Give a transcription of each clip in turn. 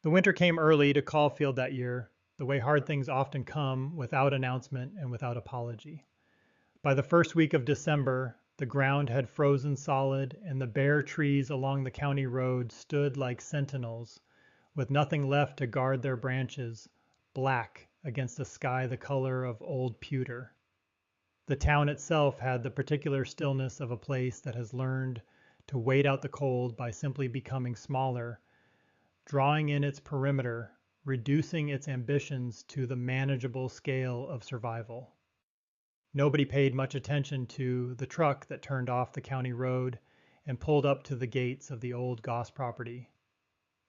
The winter came early to Caulfield that year, the way hard things often come without announcement and without apology. By the first week of December, the ground had frozen solid, and the bare trees along the county road stood like sentinels, with nothing left to guard their branches, black against a sky the color of old pewter. The town itself had the particular stillness of a place that has learned to wait out the cold by simply becoming smaller, drawing in its perimeter, reducing its ambitions to the manageable scale of survival. Nobody paid much attention to the truck that turned off the county road and pulled up to the gates of the old Goss property.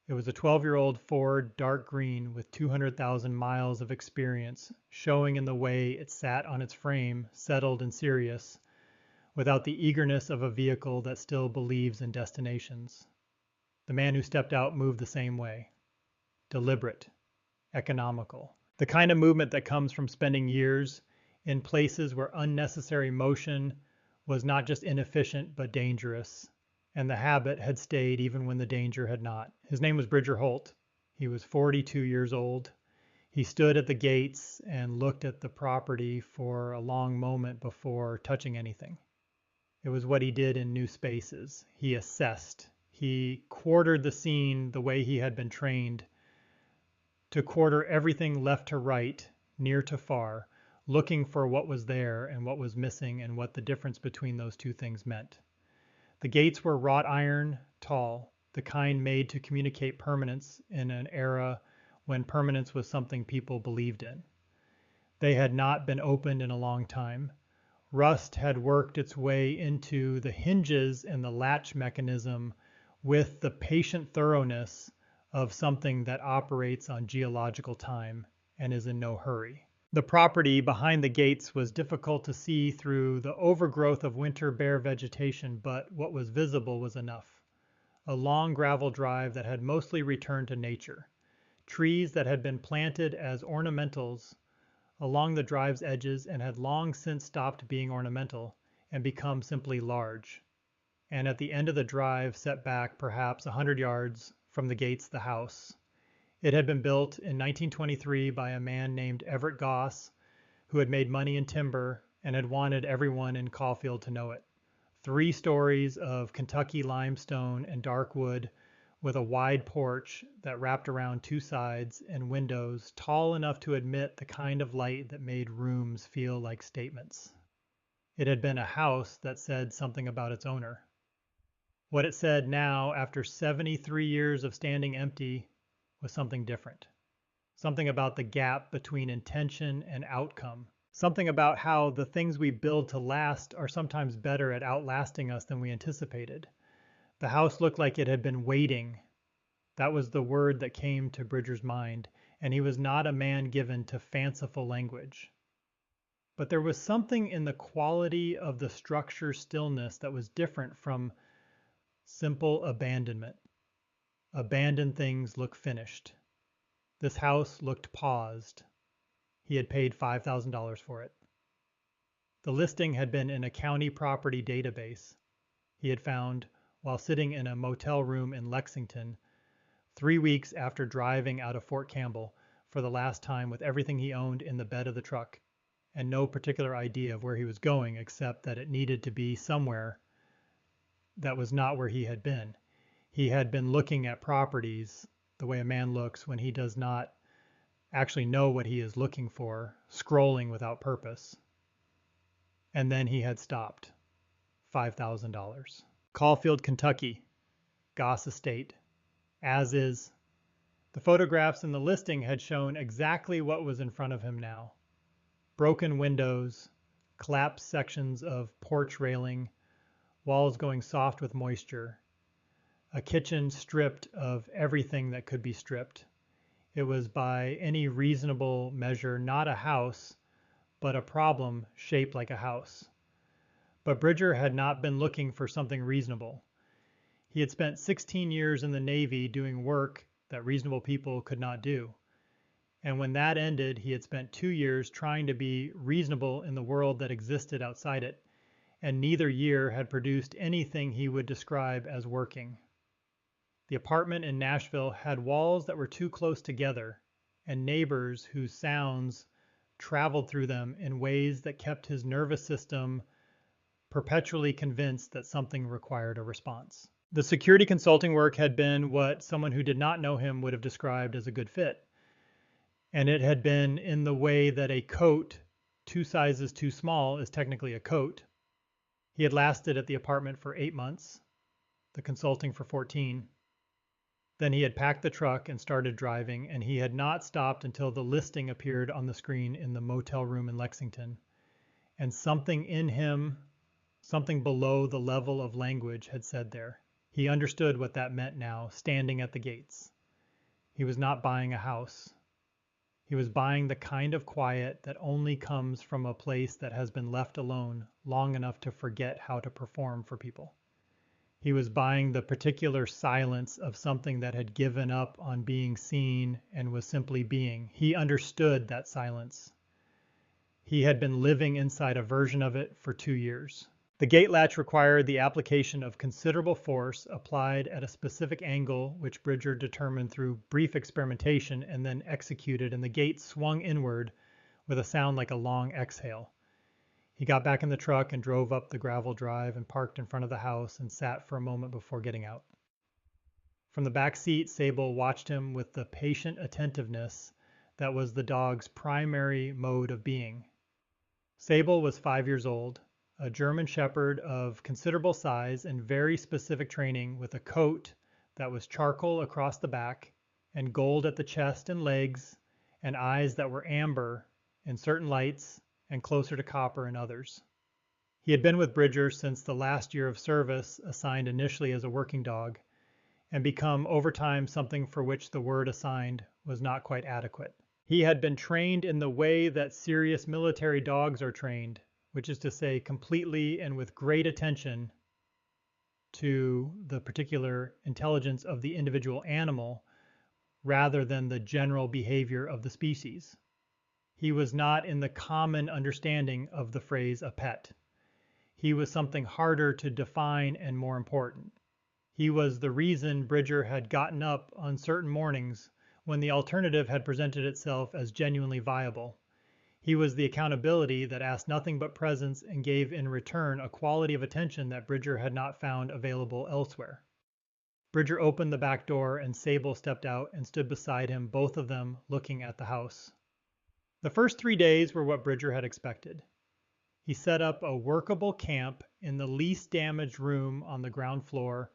It was a 12-year-old Ford dark green with 200,000 miles of experience, showing in the way it sat on its frame, settled and serious, without the eagerness of a vehicle that still believes in destinations. The man who stepped out moved the same way. Deliberate, economical. The kind of movement that comes from spending years in places where unnecessary motion was not just inefficient but dangerous, and the habit had stayed even when the danger had not. His name was Bridger Holt. He was 42 years old. He stood at the gates and looked at the property for a long moment before touching anything. It was what he did in new spaces. He assessed. He quartered the scene the way he had been trained to quarter everything left to right, near to far, looking for what was there and what was missing and what the difference between those two things meant. The gates were wrought iron, tall, the kind made to communicate permanence in an era when permanence was something people believed in. They had not been opened in a long time. Rust had worked its way into the hinges and the latch mechanism with the patient thoroughness of something that operates on geological time and is in no hurry. The property behind the gates was difficult to see through the overgrowth of winter bare vegetation, but what was visible was enough. A long gravel drive that had mostly returned to nature. Trees that had been planted as ornamentals along the drive's edges and had long since stopped being ornamental and become simply large. And at the end of the drive, set back perhaps 100 yards from the gates, the house. It had been built in 1923 by a man named Everett Goss, who had made money in timber and had wanted everyone in Caulfield to know it. 3 stories of Kentucky limestone and dark wood, with a wide porch that wrapped around 2 sides and windows tall enough to admit the kind of light that made rooms feel like statements. It had been a house that said something about its owner. What it said now, after 73 years of standing empty, was something different. Something about the gap between intention and outcome. Something about how the things we build to last are sometimes better at outlasting us than we anticipated. The house looked like it had been waiting. That was the word that came to Bridger's mind, and he was not a man given to fanciful language. But there was something in the quality of the structure stillness that was different from simple abandonment. Abandoned things look finished. This house looked paused. He had paid $5,000 for it. The listing had been in a county property database he had found while sitting in a motel room in Lexington 3 weeks after driving out of Fort Campbell for the last time with everything he owned in the bed of the truck and no particular idea of where he was going except that it needed to be somewhere that was not where he had been. He had been looking at properties the way a man looks when he does not actually know what he is looking for, scrolling without purpose. And then he had stopped. $5,000. Caulfield, Kentucky. Goss Estate. As is. The photographs in the listing had shown exactly what was in front of him now. Broken windows, collapsed sections of porch railing, walls going soft with moisture, a kitchen stripped of everything that could be stripped. It was by any reasonable measure not a house, but a problem shaped like a house. But Bridger had not been looking for something reasonable. He had spent 16 years in the Navy doing work that reasonable people could not do. And when that ended, he had spent 2 years trying to be reasonable in the world that existed outside it, and neither year had produced anything he would describe as working. The apartment in Nashville had walls that were too close together and neighbors whose sounds traveled through them in ways that kept his nervous system perpetually convinced that something required a response. The security consulting work had been what someone who did not know him would have described as a good fit. And it had been in the way that a coat 2 sizes too small is technically a coat. He had lasted at the apartment for 8 months, the consulting for 14. Then he had packed the truck and started driving, and he had not stopped until the listing appeared on the screen in the motel room in Lexington. And something in him, something below the level of language, had said there. He understood what that meant now, standing at the gates. He was not buying a house. He was buying the kind of quiet that only comes from a place that has been left alone long enough to forget how to perform for people. He was buying the particular silence of something that had given up on being seen and was simply being. He understood that silence. He had been living inside a version of it for 2 years. The gate latch required the application of considerable force applied at a specific angle, which Bridger determined through brief experimentation and then executed, and the gate swung inward with a sound like a long exhale. He got back in the truck and drove up the gravel drive and parked in front of the house and sat for a moment before getting out. From the back seat, Sable watched him with the patient attentiveness that was the dog's primary mode of being. Sable was 5 years old, a German Shepherd of considerable size and very specific training, with a coat that was charcoal across the back and gold at the chest and legs, and eyes that were amber in certain lights and closer to copper in others. He had been with Bridger since the last year of service, assigned initially as a working dog, and become over time something for which the word assigned was not quite adequate. He had been trained in the way that serious military dogs are trained, which is to say completely and with great attention to the particular intelligence of the individual animal rather than the general behavior of the species. He was not in the common understanding of the phrase a pet. He was something harder to define and more important. He was the reason Bridger had gotten up on certain mornings when the alternative had presented itself as genuinely viable. He was the accountability that asked nothing but presence and gave in return a quality of attention that Bridger had not found available elsewhere. Bridger opened the back door and Sable stepped out and stood beside him, both of them looking at the house. The first 3 days were what Bridger had expected. He set up a workable camp in the least damaged room on the ground floor,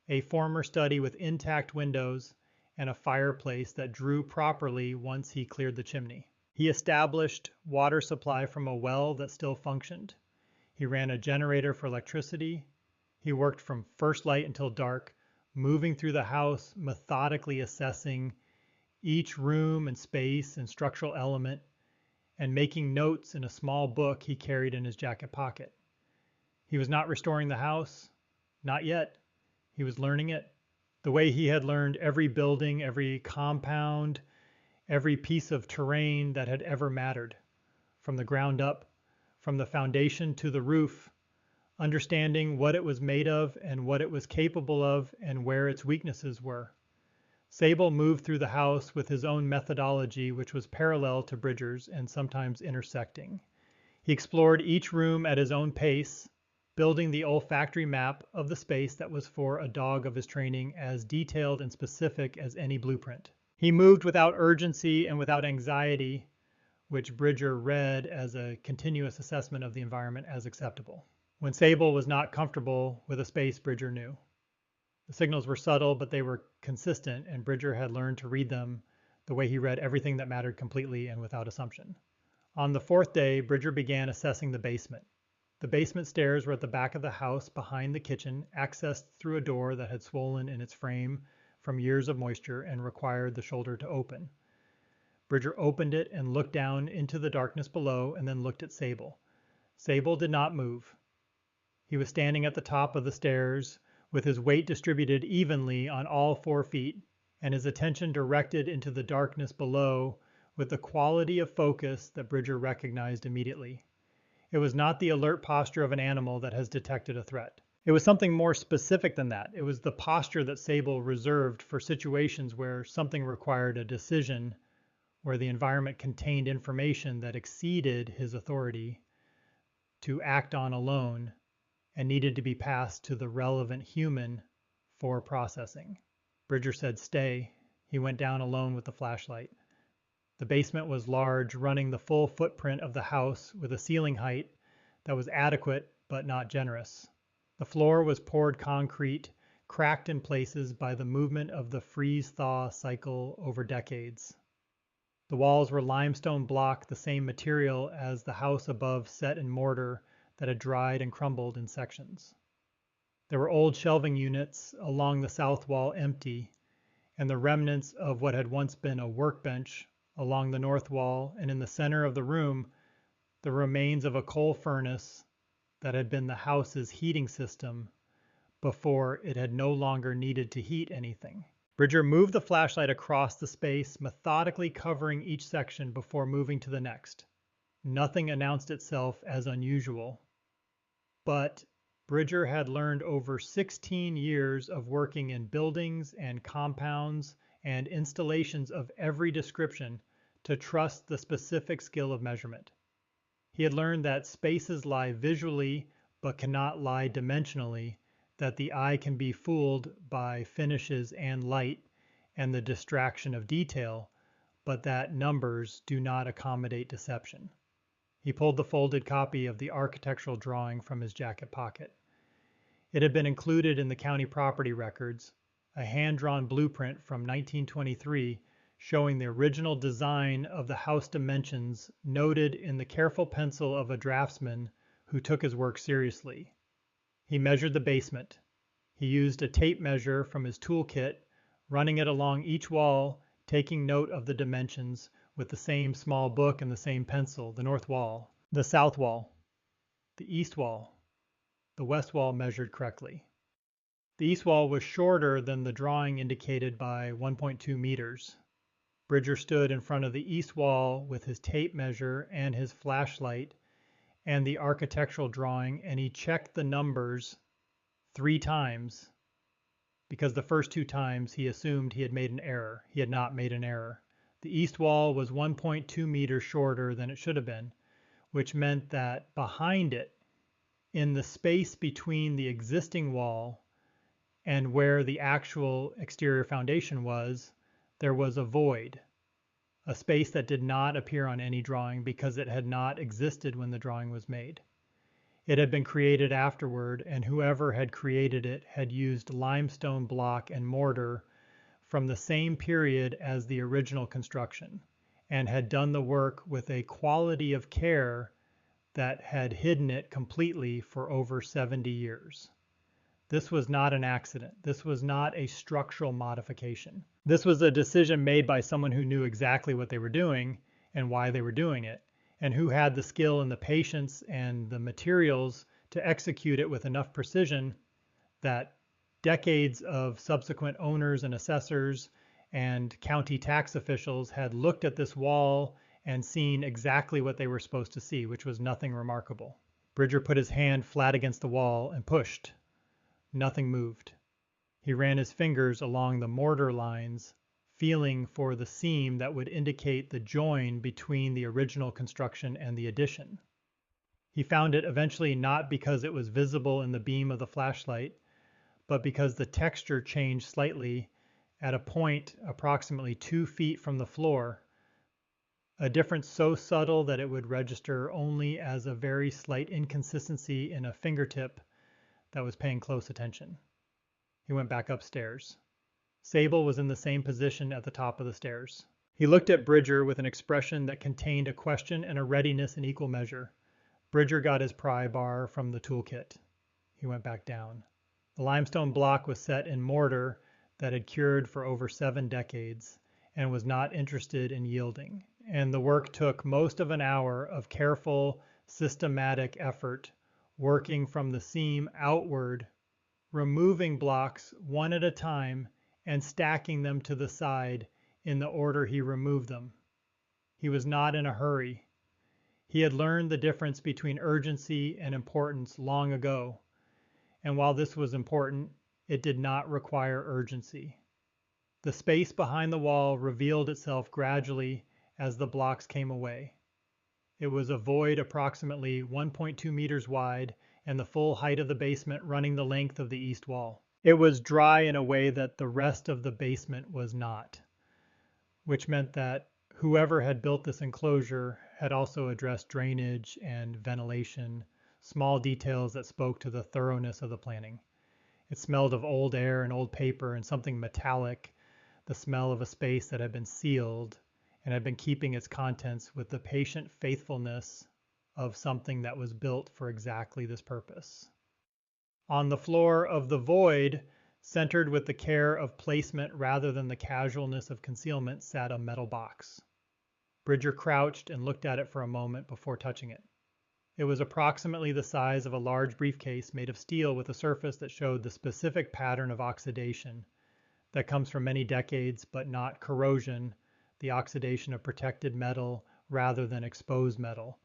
a former study with intact windows and a fireplace that drew properly once he cleared the chimney. He established water supply from a well that still functioned. He ran a generator for electricity. He worked from first light until dark, moving through the house, methodically assessing each room and space and structural element, and making notes in a small book he carried in his jacket pocket. He was not restoring the house, not yet. He was learning it, the way he had learned every building, every compound, every piece of terrain that had ever mattered, from the ground up, from the foundation to the roof, understanding what it was made of and what it was capable of and where its weaknesses were. Sable moved through the house with his own methodology, which was parallel to Bridger's and sometimes intersecting. He explored each room at his own pace, building the olfactory map of the space that was for a dog of his training as detailed and specific as any blueprint. He moved without urgency and without anxiety, which Bridger read as a continuous assessment of the environment as acceptable. When Sable was not comfortable with a space, Bridger knew. The signals were subtle, but they were consistent, and Bridger had learned to read them the way he read everything that mattered completely and without assumption. On the 4th day, Bridger began assessing the basement. The basement stairs were at the back of the house behind the kitchen, accessed through a door that had swollen in its frame from years of moisture and required the shoulder to open. Bridger opened it and looked down into the darkness below and then looked at Sable. Sable did not move. He was standing at the top of the stairs with his weight distributed evenly on all 4 feet and his attention directed into the darkness below with the quality of focus that Bridger recognized immediately. It was not the alert posture of an animal that has detected a threat. It was something more specific than that. It was the posture that Sable reserved for situations where something required a decision, where the environment contained information that exceeded his authority to act on alone and needed to be passed to the relevant human for processing. Bridger said, "Stay." He went down alone with the flashlight. The basement was large, running the full footprint of the house with a ceiling height that was adequate but not generous. The floor was poured concrete, cracked in places by the movement of the freeze-thaw cycle over decades. The walls were limestone block, the same material as the house above, set in mortar that had dried and crumbled in sections. There were old shelving units along the south wall empty, and the remnants of what had once been a workbench along the north wall, and in the center of the room, the remains of a coal furnace that had been the house's heating system before it had no longer needed to heat anything. Bridger moved the flashlight across the space, methodically covering each section before moving to the next. Nothing announced itself as unusual, but Bridger had learned over 16 years of working in buildings and compounds and installations of every description to trust the specific skill of measurement. He had learned that spaces lie visually but cannot lie dimensionally, that the eye can be fooled by finishes and light and the distraction of detail, but that numbers do not accommodate deception. He pulled the folded copy of the architectural drawing from his jacket pocket. It had been included in the county property records, a hand-drawn blueprint from 1923 showing the original design of the house dimensions noted in the careful pencil of a draftsman who took his work seriously. He measured the basement. He used a tape measure from his toolkit, running it along each wall, taking note of the dimensions with the same small book and the same pencil, the north wall, the south wall, the east wall. The west wall measured correctly. The east wall was shorter than the drawing indicated by 1.2 meters. Bridger stood in front of the east wall with his tape measure and his flashlight and the architectural drawing, and he checked the numbers 3 times because the first 2 times he assumed he had made an error. He had not made an error. The east wall was 1.2 meters shorter than it should have been, which meant that behind it, in the space between the existing wall and where the actual exterior foundation was, there was a void, a space that did not appear on any drawing because it had not existed when the drawing was made. It had been created afterward, and whoever had created it had used limestone block and mortar from the same period as the original construction, and had done the work with a quality of care that had hidden it completely for over 70 years. This was not an accident. This was not a structural modification. This was a decision made by someone who knew exactly what they were doing and why they were doing it, and who had the skill and the patience and the materials to execute it with enough precision that decades of subsequent owners and assessors and county tax officials had looked at this wall and seen exactly what they were supposed to see, which was nothing remarkable. Bridger put his hand flat against the wall and pushed. Nothing moved. He ran his fingers along the mortar lines, feeling for the seam that would indicate the join between the original construction and the addition. He found it eventually not because it was visible in the beam of the flashlight, but because the texture changed slightly at a point approximately 2 feet from the floor, a difference so subtle that it would register only as a very slight inconsistency in a fingertip that was paying close attention. He went back upstairs. Sable was in the same position at the top of the stairs. He looked at Bridger with an expression that contained a question and a readiness in equal measure. Bridger got his pry bar from the toolkit. He went back down. The limestone block was set in mortar that had cured for over 7 decades and was not interested in yielding, and the work took most of an hour of careful, systematic effort, working from the seam outward, removing blocks one at a time and stacking them to the side in the order he removed them. He was not in a hurry. He had learned the difference between urgency and importance long ago, and while this was important, it did not require urgency. The space behind the wall revealed itself gradually as the blocks came away. It was a void approximately 1.2 meters wide and the full height of the basement running the length of the east wall. It was dry in a way that the rest of the basement was not, which meant that whoever had built this enclosure had also addressed drainage and ventilation, small details that spoke to the thoroughness of the planning. It smelled of old air and old paper and something metallic, the smell of a space that had been sealed and had been keeping its contents with the patient faithfulness of something that was built for exactly this purpose. On the floor of the void, centered with the care of placement rather than the casualness of concealment, sat a metal box. Bridger crouched and looked at it for a moment before touching it. It was approximately the size of a large briefcase made of steel with a surface that showed the specific pattern of oxidation that comes from many decades, but not corrosion, the oxidation of protected metal rather than exposed metal.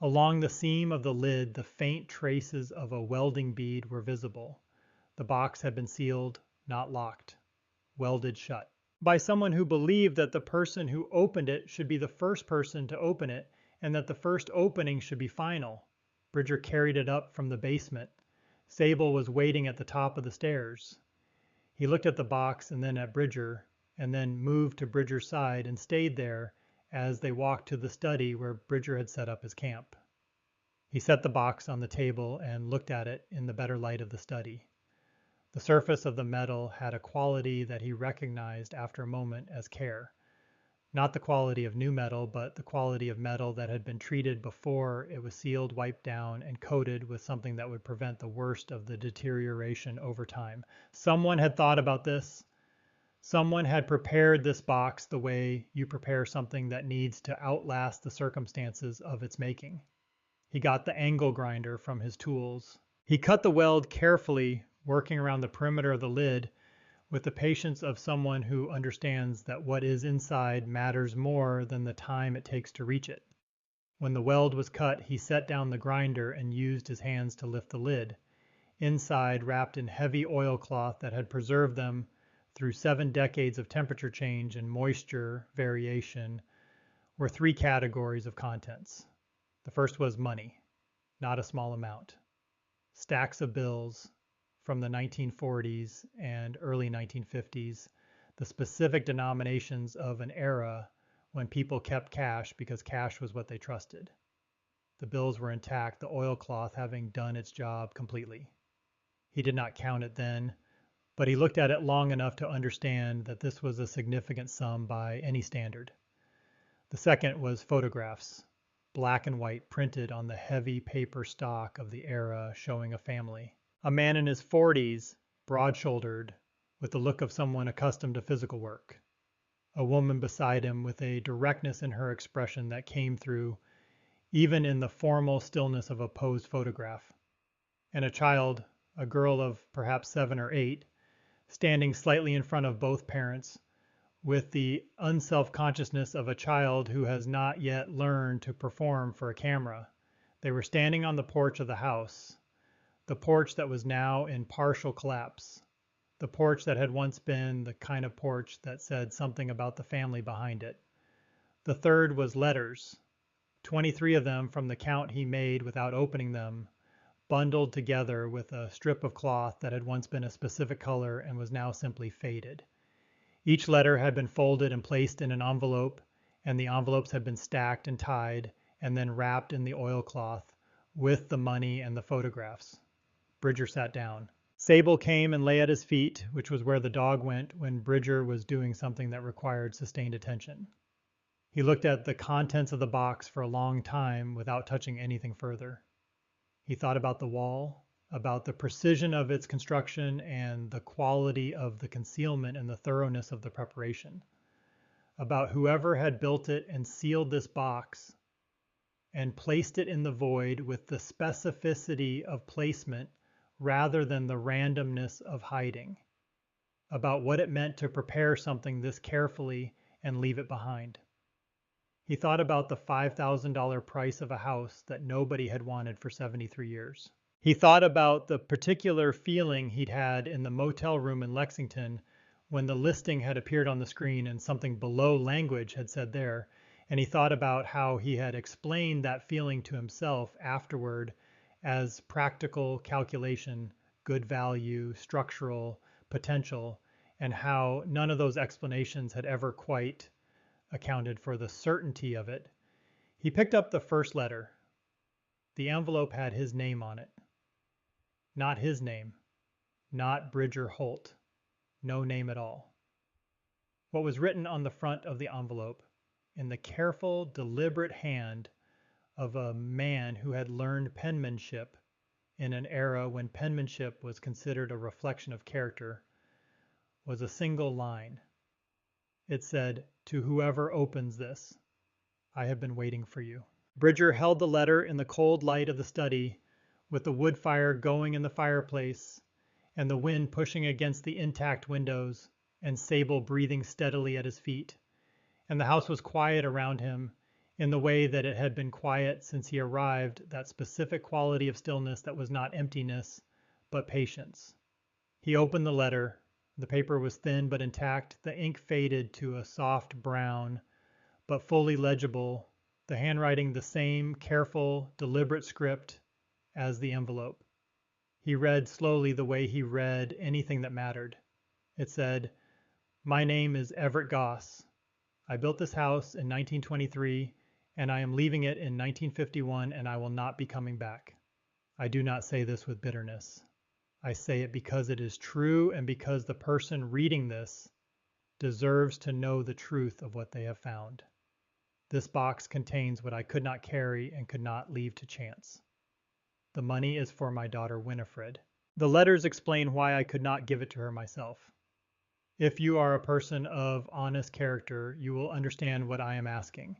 Along the seam of the lid, the faint traces of a welding bead were visible. The box had been sealed, not locked, welded shut, by someone who believed that the person who opened it should be the first person to open it and that the first opening should be final. Bridger carried it up from the basement. Sable was waiting at the top of the stairs. He looked at the box and then at Bridger, and then moved to Bridger's side and stayed there as they walked to the study where Bridger had set up his camp. He set the box on the table and looked at it in the better light of the study. The surface of the metal had a quality that he recognized after a moment as care. Not the quality of new metal, but the quality of metal that had been treated before it was sealed, wiped down, and coated with something that would prevent the worst of the deterioration over time. Someone had thought about this. Someone had prepared this box the way you prepare something that needs to outlast the circumstances of its making. He got the angle grinder from his tools. He cut the weld carefully, working around the perimeter of the lid with the patience of someone who understands that what is inside matters more than the time it takes to reach it. When the weld was cut, he set down the grinder and used his hands to lift the lid. Inside, wrapped in heavy oilcloth that had preserved them through 7 decades of temperature change and moisture variation, were 3 categories of contents. The first was money, not a small amount. Stacks of bills from the 1940s and early 1950s, the specific denominations of an era when people kept cash because cash was what they trusted. The bills were intact, the oilcloth having done its job completely. He did not count it then, but he looked at it long enough to understand that this was a significant sum by any standard. The second was photographs, black and white, printed on the heavy paper stock of the era, showing a family. A man in his 40s, broad-shouldered, with the look of someone accustomed to physical work. A woman beside him with a directness in her expression that came through even in the formal stillness of a posed photograph. And a child, a girl of perhaps 7 or 8, standing slightly in front of both parents, with the unself-consciousness of a child who has not yet learned to perform for a camera. They were standing on the porch of the house, the porch that was now in partial collapse, the porch that had once been the kind of porch that said something about the family behind it. The third was letters, 23 of them from the count he made without opening them, bundled together with a strip of cloth that had once been a specific color and was now simply faded. Each letter had been folded and placed in an envelope, and the envelopes had been stacked and tied and then wrapped in the oilcloth with the money and the photographs. Bridger sat down. Sable came and lay at his feet, which was where the dog went when Bridger was doing something that required sustained attention. He looked at the contents of the box for a long time without touching anything further. He thought about the wall, about the precision of its construction and the quality of the concealment and the thoroughness of the preparation, about whoever had built it and sealed this box and placed it in the void with the specificity of placement rather than the randomness of hiding, about what it meant to prepare something this carefully and leave it behind. He thought about the $5,000 price of a house that nobody had wanted for 73 years. He thought about the particular feeling he'd had in the motel room in Lexington when the listing had appeared on the screen and something below language had said there. And he thought about how he had explained that feeling to himself afterward as practical calculation, good value, structural, potential, and how none of those explanations had ever quite accounted for the certainty of it. He picked up the first letter. The envelope had his name on it. Not his name. Not Bridger Holt. No name at all. What was written on the front of the envelope, in the careful, deliberate hand of a man who had learned penmanship in an era when penmanship was considered a reflection of character, was a single line. It said, "To whoever opens this, I have been waiting for you." Bridger held the letter in the cold light of the study, with the wood fire going in the fireplace, and the wind pushing against the intact windows, and Sable breathing steadily at his feet. And the house was quiet around him in the way that it had been quiet since he arrived, that specific quality of stillness that was not emptiness, but patience. He opened the letter. The paper was thin but intact, the ink faded to a soft brown, but fully legible, the handwriting the same careful, deliberate script as the envelope. He read slowly the way he read anything that mattered. It said, "My name is Everett Goss. I built this house in 1923, and I am leaving it in 1951, and I will not be coming back. I do not say this with bitterness. I say it because it is true and because the person reading this deserves to know the truth of what they have found. This box contains what I could not carry and could not leave to chance. The money is for my daughter Winifred." The letters explain why I could not give it to her myself. If you are a person of honest character, you will understand what I am asking.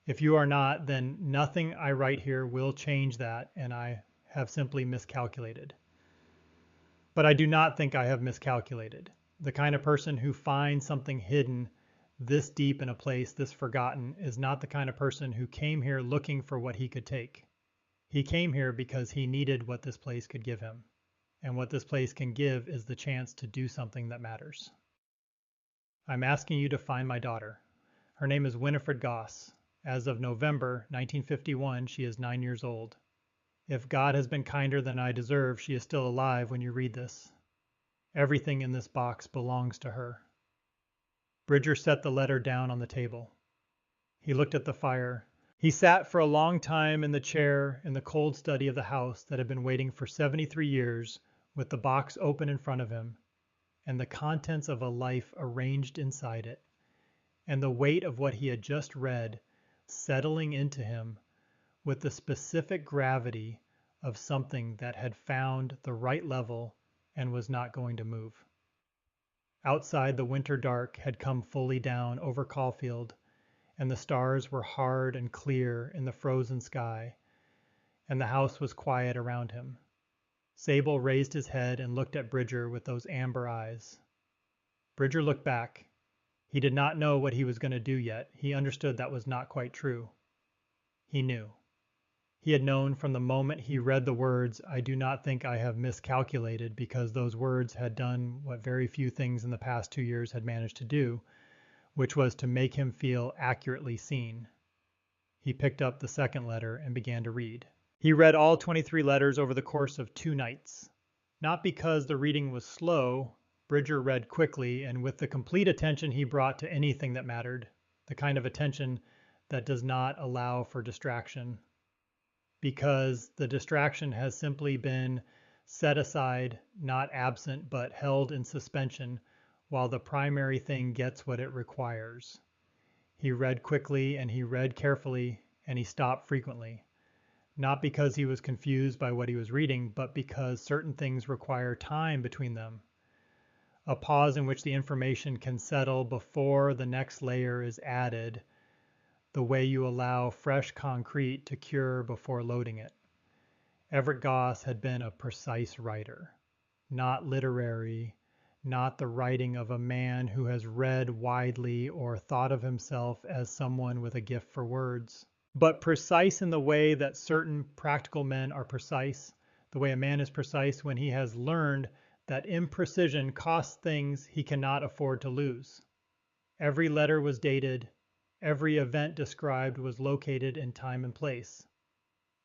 If you are not, then nothing I write here will change that, and I have simply miscalculated. But I do not think I have miscalculated. The kind of person who finds something hidden this deep in a place this forgotten is not the kind of person who came here looking for what he could take. He came here because he needed what this place could give him. And what this place can give is the chance to do something that matters. I'm asking you to find my daughter. Her name is Winifred Goss. As of November 1951, she is 9 years old. If God has been kinder than I deserve, she is still alive when you read this. Everything in this box belongs to her. Bridger set the letter down on the table. He looked at the fire. He sat for a long time in the chair in the cold study of the house that had been waiting for 73 years, with the box open in front of him, and the contents of a life arranged inside it, and the weight of what he had just read settling into him with the specific gravity of something that had found the right level and was not going to move. Outside, the winter dark had come fully down over Caulfield, and the stars were hard and clear in the frozen sky, and the house was quiet around him. Sable raised his head and looked at Bridger with those amber eyes. Bridger looked back. He did not know what he was going to do yet. He understood that was not quite true. He knew. He had known from the moment he read the words, "I do not think I have miscalculated," because those words had done what very few things in the past 2 years had managed to do, which was to make him feel accurately seen. He picked up the second letter and began to read. He read all 23 letters over the course of 2 nights. Not because the reading was slow. Bridger read quickly and with the complete attention he brought to anything that mattered, the kind of attention that does not allow for distraction, because the distraction has simply been set aside, not absent, but held in suspension while the primary thing gets what it requires. He read quickly and he read carefully and he stopped frequently, not because he was confused by what he was reading, but because certain things require time between them, a pause in which the information can settle before the next layer is added, the way you allow fresh concrete to cure before loading it. Everett Goss had been a precise writer, not literary, not the writing of a man who has read widely or thought of himself as someone with a gift for words, but precise in the way that certain practical men are precise, the way a man is precise when he has learned that imprecision costs things he cannot afford to lose. Every letter was dated, every event described was located in time and place.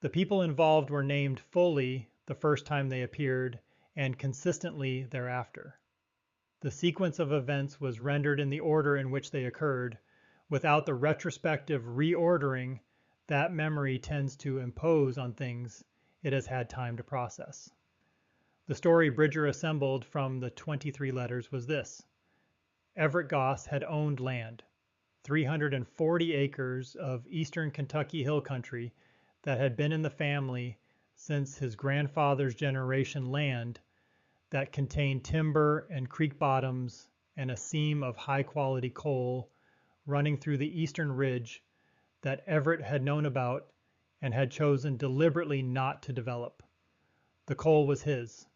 The people involved were named fully the first time they appeared and consistently thereafter. The sequence of events was rendered in the order in which they occurred. Without the retrospective reordering, that memory tends to impose on things it has had time to process. The story Bridger assembled from the 23 letters was this. Everett Goss had owned land, 340 acres of eastern Kentucky hill country that had been in the family since his grandfather's generation, land that contained timber and creek bottoms and a seam of high-quality coal running through the eastern ridge that Everett had known about and had chosen deliberately not to develop. The coal was his.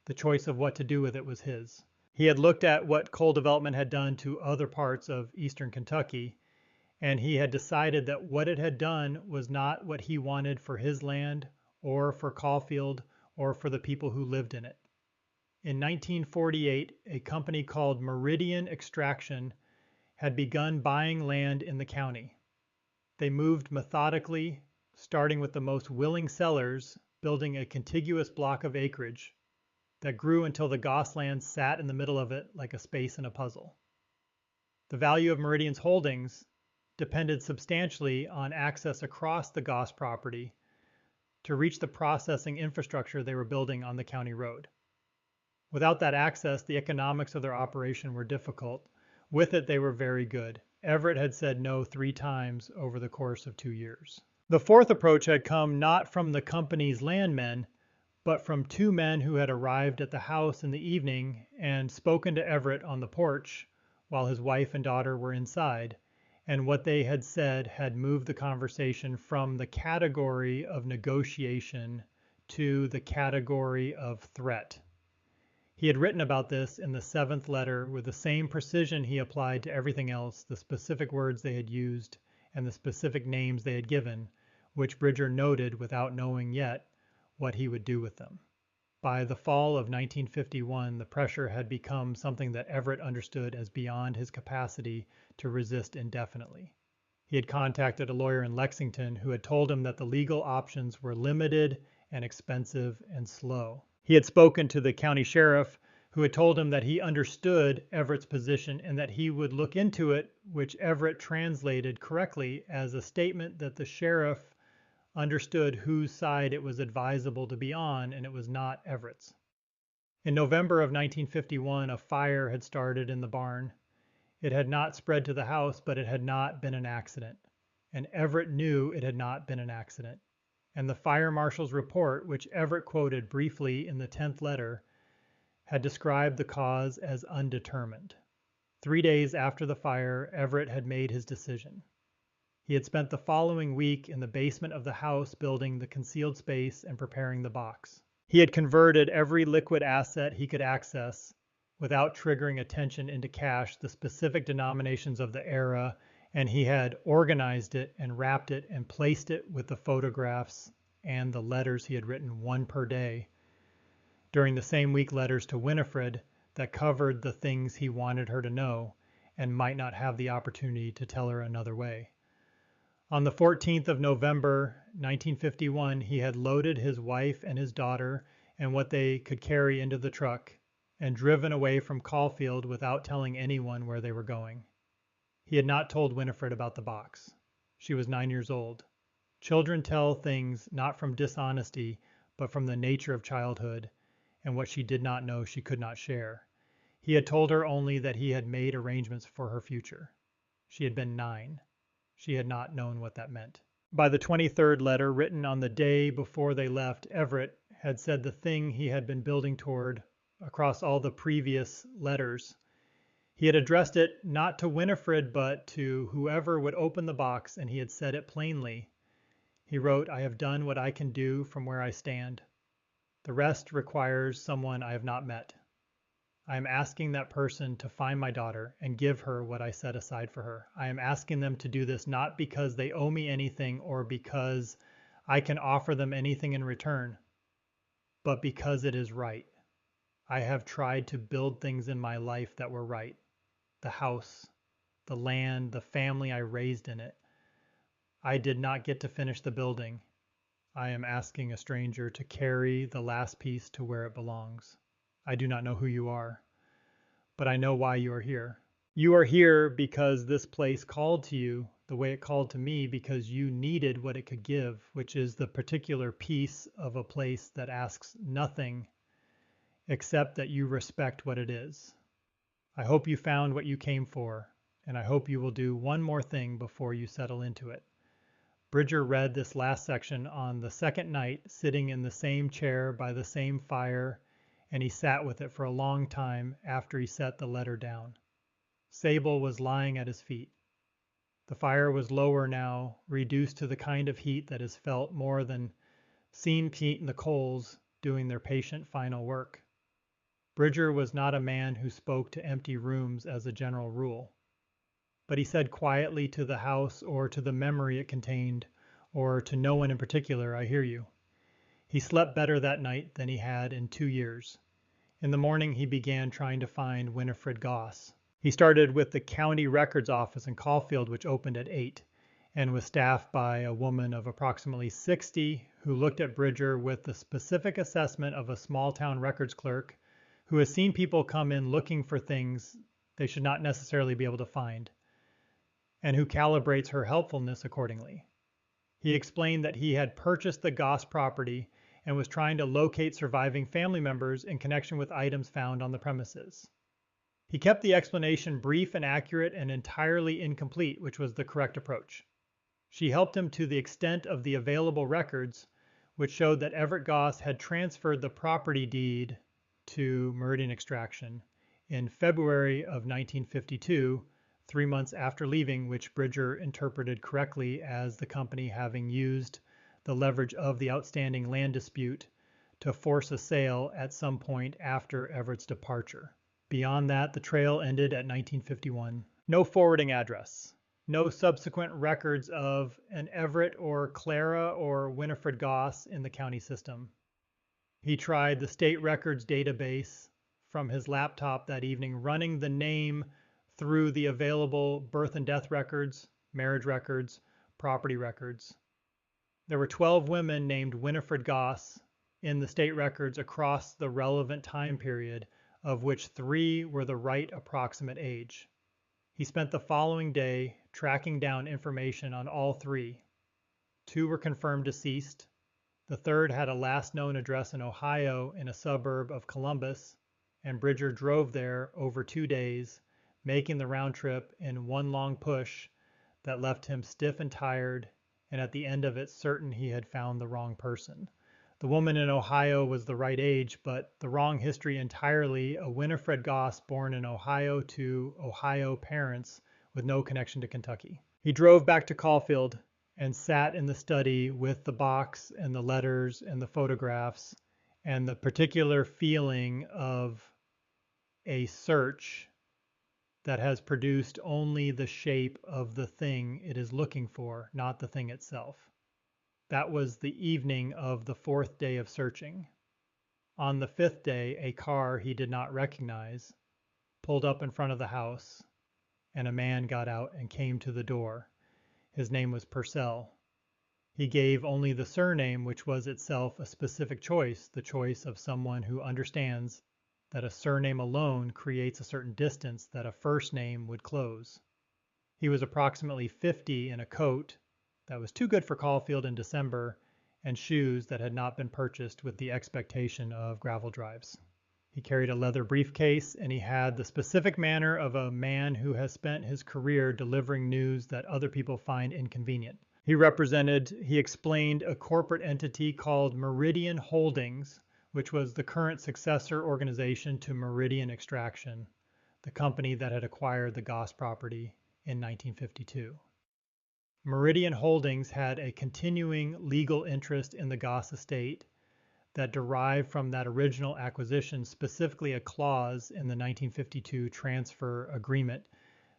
The choice of what to do with it was his. He had looked at what coal development had done to other parts of eastern Kentucky, and he had decided that what it had done was not what he wanted for his land or for Caulfield or for the people who lived in it. In 1948, a company called Meridian Extraction had begun buying land in the county. They moved methodically, starting with the most willing sellers, building a contiguous block of acreage that grew until the Goss land sat in the middle of it like a space in a puzzle. The value of Meridian's holdings depended substantially on access across the Goss property to reach the processing infrastructure they were building on the county road. Without that access, the economics of their operation were difficult. With it, they were very good. Everett had said no 3 times over the course of 2 years. The fourth approach had come not from the company's landmen, but from 2 men who had arrived at the house in the evening and spoken to Everett on the porch while his wife and daughter were inside, and what they had said had moved the conversation from the category of negotiation to the category of threat. He had written about this in the 7th letter with the same precision he applied to everything else, the specific words they had used and the specific names they had given, which Bridger noted without knowing yet what he would do with them. By the fall of 1951, the pressure had become something that Everett understood as beyond his capacity to resist indefinitely. He had contacted a lawyer in Lexington who had told him that the legal options were limited and expensive and slow. He had spoken to the county sheriff who had told him that he understood Everett's position and that he would look into it, which Everett translated correctly as a statement that the sheriff understood whose side it was advisable to be on, and it was not Everett's. In November of 1951, a fire had started in the barn. It had not spread to the house, but it had not been an accident. And Everett knew it had not been an accident. And the fire marshal's report, which Everett quoted briefly in the 10th letter, had described the cause as undetermined. 3 days after the fire, Everett had made his decision. He had spent the following week in the basement of the house building the concealed space and preparing the box. He had converted every liquid asset he could access without triggering attention into cash, the specific denominations of the era, and he had organized it and wrapped it and placed it with the photographs and the letters he had written, 1 per day. During the same week, letters to Winifred that covered the things he wanted her to know and might not have the opportunity to tell her another way. On the 14th of November, 1951, he had loaded his wife and his daughter and what they could carry into the truck and driven away from Caulfield without telling anyone where they were going. He had not told Winifred about the box. She was 9 years old. Children tell things not from dishonesty, but from the nature of childhood, and what she did not know she could not share. He had told her only that he had made arrangements for her future. She had been 9. She had not known what that meant. By the 23rd letter, written on the day before they left, Everett had said the thing he had been building toward across all the previous letters. He had addressed it not to Winifred, but to whoever would open the box, and he had said it plainly. He wrote, "I have done what I can do from where I stand. The rest requires someone I have not met. I am asking that person to find my daughter and give her what I set aside for her. I am asking them to do this not because they owe me anything or because I can offer them anything in return, but because it is right. I have tried to build things in my life that were right. The house, the land, the family I raised in it. I did not get to finish the building. I am asking a stranger to carry the last piece to where it belongs. I do not know who you are, but I know why you are here. You are here because this place called to you the way it called to me, because you needed what it could give, which is the particular piece of a place that asks nothing except that you respect what it is. I hope you found what you came for, and I hope you will do one more thing before you settle into it. Bridger read this last section on the second night, sitting in the same chair by the same fire, and he sat with it for a long time after he set the letter down. Sable was lying at his feet. The fire was lower now, reduced to the kind of heat that is felt more than seen heat in the coals doing their patient final work. Bridger was not a man who spoke to empty rooms as a general rule, but he said quietly to the house or to the memory it contained, or to no one in particular, "I hear you." He slept better that night than he had in 2 years. In the morning he began trying to find Winifred Goss. He started with the county records office in Caulfield, which opened at 8, and was staffed by a woman of approximately 60 who looked at Bridger with the specific assessment of a small town records clerk who has seen people come in looking for things they should not necessarily be able to find, and who calibrates her helpfulness accordingly. He explained that he had purchased the Goss property and was trying to locate surviving family members in connection with items found on the premises. He kept the explanation brief and accurate and entirely incomplete, which was the correct approach. She helped him to the extent of the available records, which showed that Everett Goss had transferred the property deed to Meridian Extraction in February of 1952, 3 months after leaving, which Bridger interpreted correctly as the company having used the leverage of the outstanding land dispute to force a sale at some point after Everett's departure. Beyond that, the trail ended at 1951. No forwarding address. No subsequent records of an Everett or Clara or Winifred Goss in the county system. He tried the state records database from his laptop that evening, running the name through the available birth and death records, marriage records, property records. There were 12 women named Winifred Goss in the state records across the relevant time period, of which 3 were the right approximate age. He spent the following day tracking down information on all 3. 2 were confirmed deceased. The third had a last known address in Ohio in a suburb of Columbus, and Bridger drove there over 2 days, making the round trip in one long push that left him stiff and tired, and at the end of it certain he had found the wrong person. The woman in Ohio was the right age, but the wrong history entirely, a Winifred Goss born in Ohio to Ohio parents with no connection to Kentucky. He drove back to Caulfield and sat in the study with the box and the letters and the photographs and the particular feeling of a search that has produced only the shape of the thing it is looking for, not the thing itself. That was the evening of the 4th day of searching. On the 5th day, a car he did not recognize pulled up in front of the house, and a man got out and came to the door. His name was Purcell. He gave only the surname, which was itself a specific choice, the choice of someone who understands that a surname alone creates a certain distance that a first name would close. He was approximately 50 in a coat that was too good for Caulfield in December, and shoes that had not been purchased with the expectation of gravel drives. He carried a leather briefcase, and he had the specific manner of a man who has spent his career delivering news that other people find inconvenient. He explained a corporate entity called Meridian Holdings, which was the current successor organization to Meridian Extraction, the company that had acquired the Goss property in 1952. Meridian Holdings had a continuing legal interest in the Goss estate that derived from that original acquisition, specifically a clause in the 1952 transfer agreement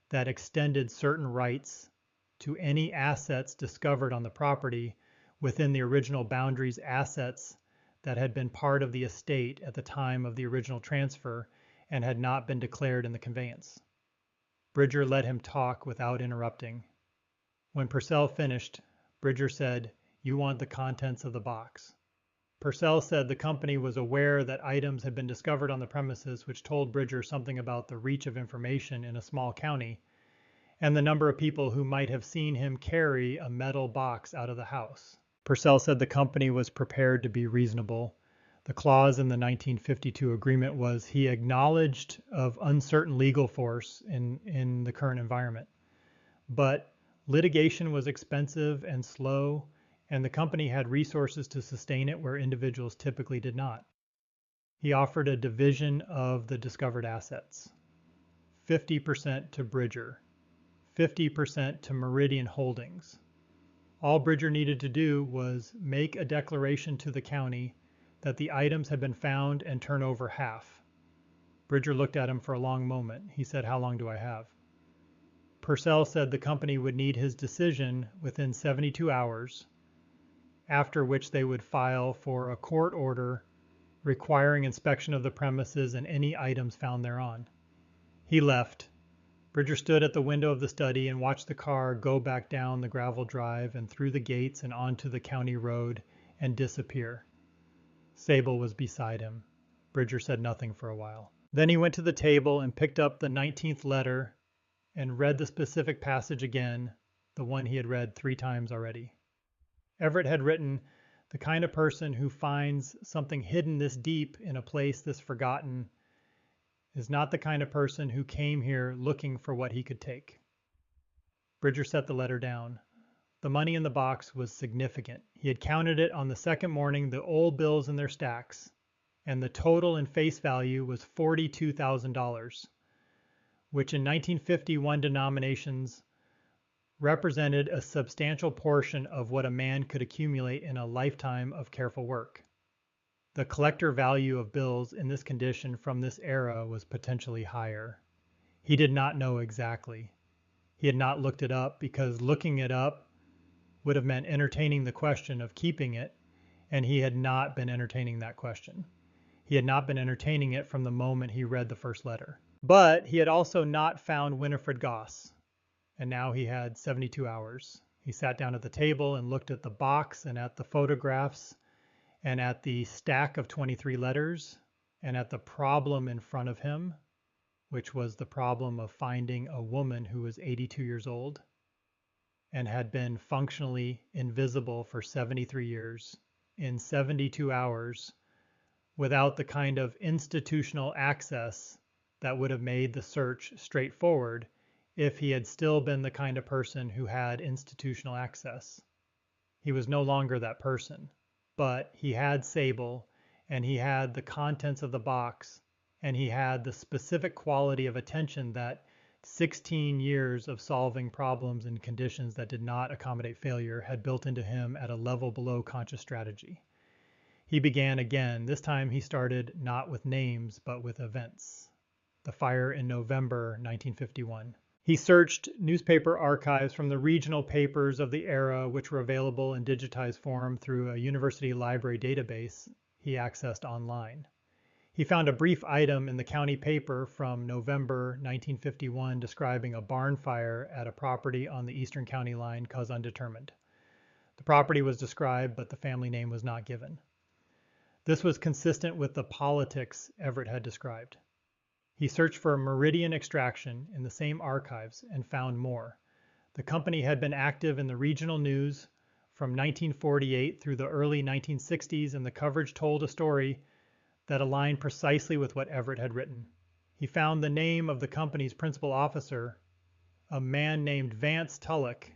that extended certain rights to any assets discovered on the property within the original boundaries assets that had been part of the estate at the time of the original transfer and had not been declared in the conveyance. Bridger let him talk without interrupting. When Purcell finished, Bridger said, "You want the contents of the box." Purcell said the company was aware that items had been discovered on the premises which told Bridger something about the reach of information in a small county and the number of people who might have seen him carry a metal box out of the house. Purcell said the company was prepared to be reasonable. The clause in the 1952 agreement was he acknowledged of uncertain legal force in the current environment. But litigation was expensive and slow, and the company had resources to sustain it where individuals typically did not. He offered a division of the discovered assets. 50% to Bridger, 50% to Meridian Holdings. All Bridger needed to do was make a declaration to the county that the items had been found and turn over half. Bridger looked at him for a long moment. He said, "How long do I have?" Purcell said the company would need his decision within 72 hours, after which they would file for a court order requiring inspection of the premises and any items found thereon. He left. Bridger stood at the window of the study and watched the car go back down the gravel drive and through the gates and onto the county road and disappear. Sable was beside him. Bridger said nothing for a while. Then he went to the table and picked up the 19th letter and read the specific passage again, the one he had read 3 times already. Everett had written, "The kind of person who finds something hidden this deep in a place this forgotten is not the kind of person who came here looking for what he could take." Bridger set the letter down. The money in the box was significant. He had counted it on the second morning, the old bills in their stacks, and the total in face value was $42,000, which in 1951 denominations represented a substantial portion of what a man could accumulate in a lifetime of careful work. The collector value of bills in this condition from this era was potentially higher. He did not know exactly. He had not looked it up because looking it up would have meant entertaining the question of keeping it, and he had not been entertaining that question. He had not been entertaining it from the moment he read the first letter. But he had also not found Winifred Goss, and now he had 72 hours. He sat down at the table and looked at the box and at the photographs and at the stack of 23 letters and at the problem in front of him, which was the problem of finding a woman who was 82 years old and had been functionally invisible for 73 years in 72 hours without the kind of institutional access that would have made the search straightforward if he had still been the kind of person who had institutional access. He was no longer that person, but he had Sable, and he had the contents of the box, and he had the specific quality of attention that 16 years of solving problems in conditions that did not accommodate failure had built into him at a level below conscious strategy. He began again. This time he started not with names, but with events. The fire in November 1951. He searched newspaper archives from the regional papers of the era, which were available in digitized form through a university library database he accessed online. He found a brief item in the county paper from November 1951 describing a barn fire at a property on the eastern county line, cause undetermined. The property was described, but the family name was not given. This was consistent with the politics Everett had described. He searched for Meridian Extraction in the same archives and found more. The company had been active in the regional news from 1948 through the early 1960s, and the coverage told a story that aligned precisely with what Everett had written. He found the name of the company's principal officer, a man named Vance Tulloch,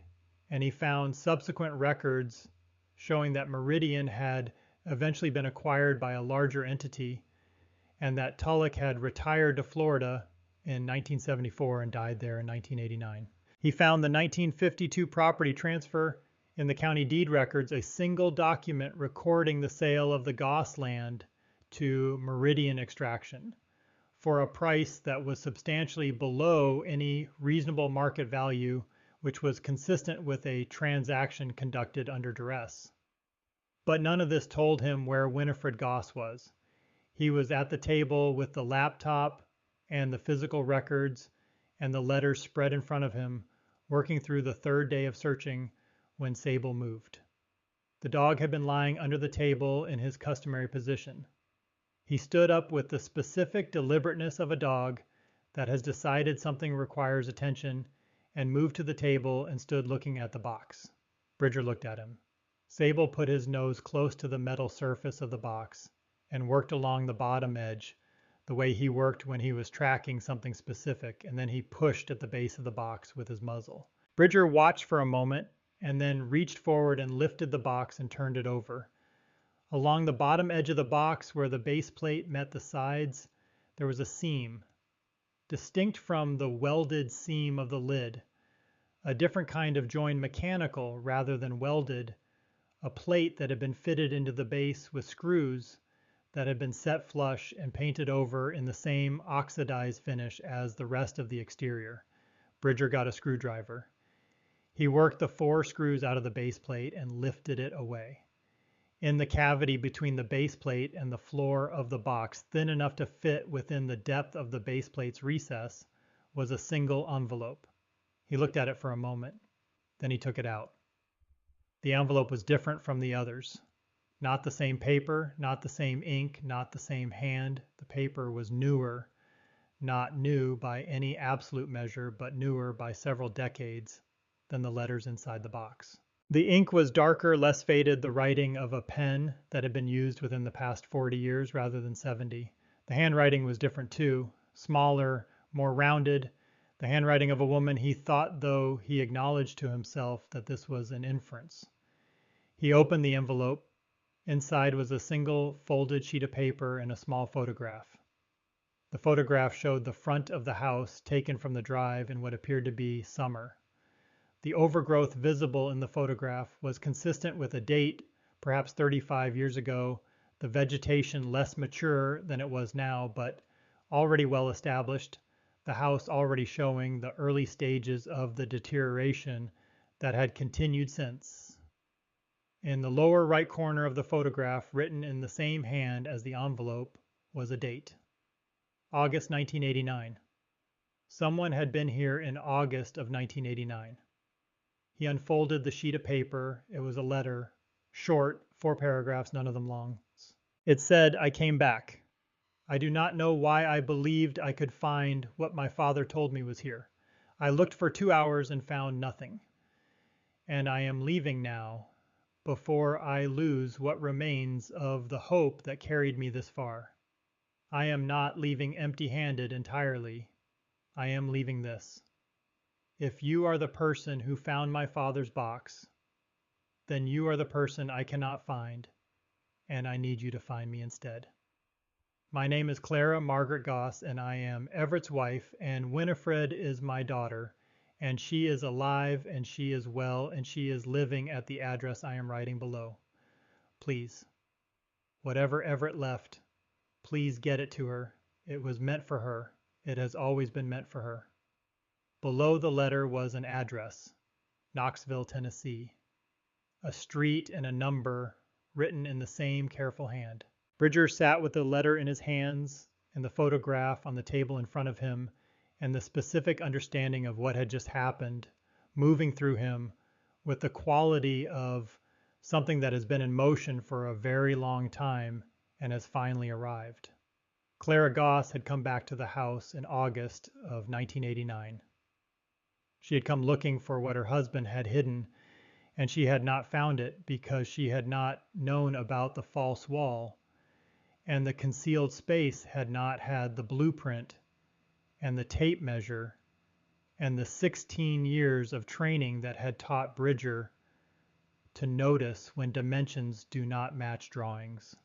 and he found subsequent records showing that Meridian had eventually been acquired by a larger entity, and that Tulloch had retired to Florida in 1974 and died there in 1989. He found the 1952 property transfer in the county deed records, a single document recording the sale of the Goss land to Meridian Extraction for a price that was substantially below any reasonable market value, which was consistent with a transaction conducted under duress. But none of this told him where Winifred Goss was. He was at the table with the laptop and the physical records and the letters spread in front of him, working through the third day of searching when Sable moved. The dog had been lying under the table in his customary position. He stood up with the specific deliberateness of a dog that has decided something requires attention and moved to the table and stood looking at the box. Bridger looked at him. Sable put his nose close to the metal surface of the box and worked along the bottom edge the way he worked when he was tracking something specific, and then he pushed at the base of the box with his muzzle. Bridger watched for a moment and then reached forward and lifted the box and turned it over. Along the bottom edge of the box where the base plate met the sides, there was a seam, distinct from the welded seam of the lid, a different kind of joined mechanical rather than welded, a plate that had been fitted into the base with screws that had been set flush and painted over in the same oxidized finish as the rest of the exterior. Bridger got a screwdriver. He worked the 4 screws out of the base plate and lifted it away. In the cavity between the base plate and the floor of the box, thin enough to fit within the depth of the base plate's recess, was a single envelope. He looked at it for a moment. Then he took it out. The envelope was different from the others. Not the same paper, not the same ink, not the same hand. The paper was newer, not new by any absolute measure, but newer by several decades than the letters inside the box. The ink was darker, less faded, the writing of a pen that had been used within the past 40 years rather than 70. The handwriting was different too, smaller, more rounded. The handwriting of a woman, he thought, though he acknowledged to himself that this was an inference. He opened the envelope. Inside was a single folded sheet of paper and a small photograph. The photograph showed the front of the house taken from the drive in what appeared to be summer. The overgrowth visible in the photograph was consistent with a date, perhaps 35 years ago, the vegetation less mature than it was now, but already well established, the house already showing the early stages of the deterioration that had continued since. In the lower right corner of the photograph, written in the same hand as the envelope, was a date. August 1989. Someone had been here in August of 1989. He unfolded the sheet of paper. It was a letter, short, 4 paragraphs, none of them long. It said, "I came back. I do not know why I believed I could find what my father told me was here. I looked for 2 hours and found nothing. And I am leaving now, before I lose what remains of the hope that carried me this far. I am not leaving empty-handed entirely. I am leaving this. If you are the person who found my father's box, then you are the person I cannot find, and I need you to find me instead. My name is Clara Margaret Goss, and I am Everett's wife, and Winifred is my daughter, and she is alive, and she is well, and she is living at the address I am writing below. Please, whatever Everett left, please get it to her. It was meant for her. It has always been meant for her." Below the letter was an address, Knoxville, Tennessee, a street and a number written in the same careful hand. Bridger sat with the letter in his hands and the photograph on the table in front of him, and the specific understanding of what had just happened moving through him with the quality of something that has been in motion for a very long time and has finally arrived. Clara Goss had come back to the house in August of 1989. She had come looking for what her husband had hidden, and she had not found it because she had not known about the false wall, and the concealed space had not had the blueprint and the tape measure and the 16 years of training that had taught Bridger to notice when dimensions do not match drawings.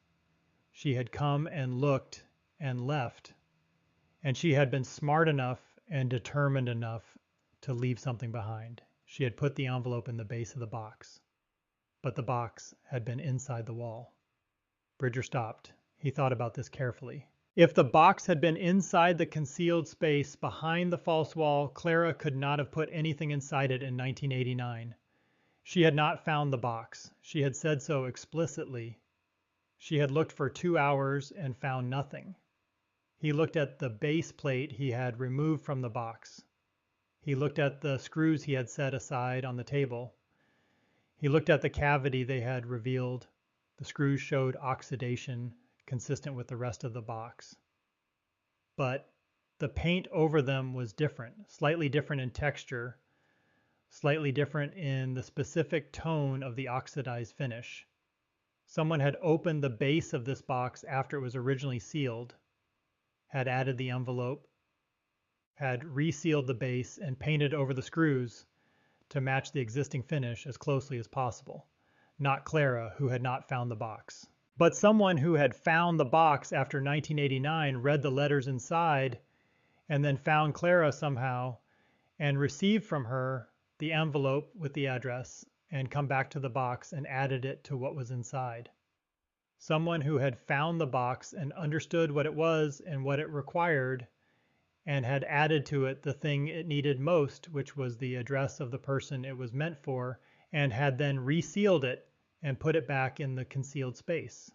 She had come and looked and left, and she had been smart enough and determined enough to leave something behind. She had put the envelope in the base of the box, but the box had been inside the wall. Bridger stopped. He thought about this carefully. If the box had been inside the concealed space behind the false wall, Clara could not have put anything inside it in 1989. She had not found the box. She had said so explicitly. She had looked for 2 hours and found nothing. He looked at the base plate he had removed from the box. He looked at the screws he had set aside on the table. He looked at the cavity they had revealed. The screws showed oxidation consistent with the rest of the box. But the paint over them was different, slightly different in texture, slightly different in the specific tone of the oxidized finish. Someone had opened the base of this box after it was originally sealed, had added the envelope, had resealed the base and painted over the screws to match the existing finish as closely as possible. Not Clara, who had not found the box. But someone who had found the box after 1989 read the letters inside and then found Clara somehow and received from her the envelope with the address and come back to the box and added it to what was inside. Someone who had found the box and understood what it was and what it required and had added to it the thing it needed most, which was the address of the person it was meant for, and had then resealed it and put it back in the concealed space.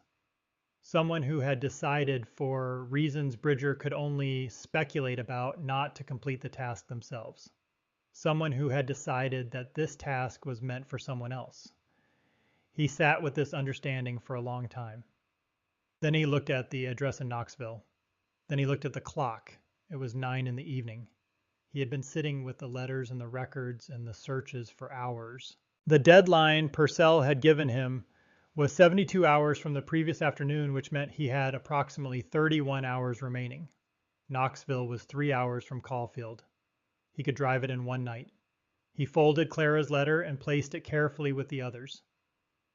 Someone who had decided, for reasons Bridger could only speculate about, not to complete the task themselves. Someone who had decided that this task was meant for someone else. He sat with this understanding for a long time. Then he looked at the address in Knoxville. Then he looked at the clock. It was 9 in the evening. He had been sitting with the letters and the records and the searches for hours. The deadline Purcell had given him was 72 hours from the previous afternoon, which meant he had approximately 31 hours remaining. Knoxville was 3 hours from Caulfield. He could drive it in one night. He folded Clara's letter and placed it carefully with the others.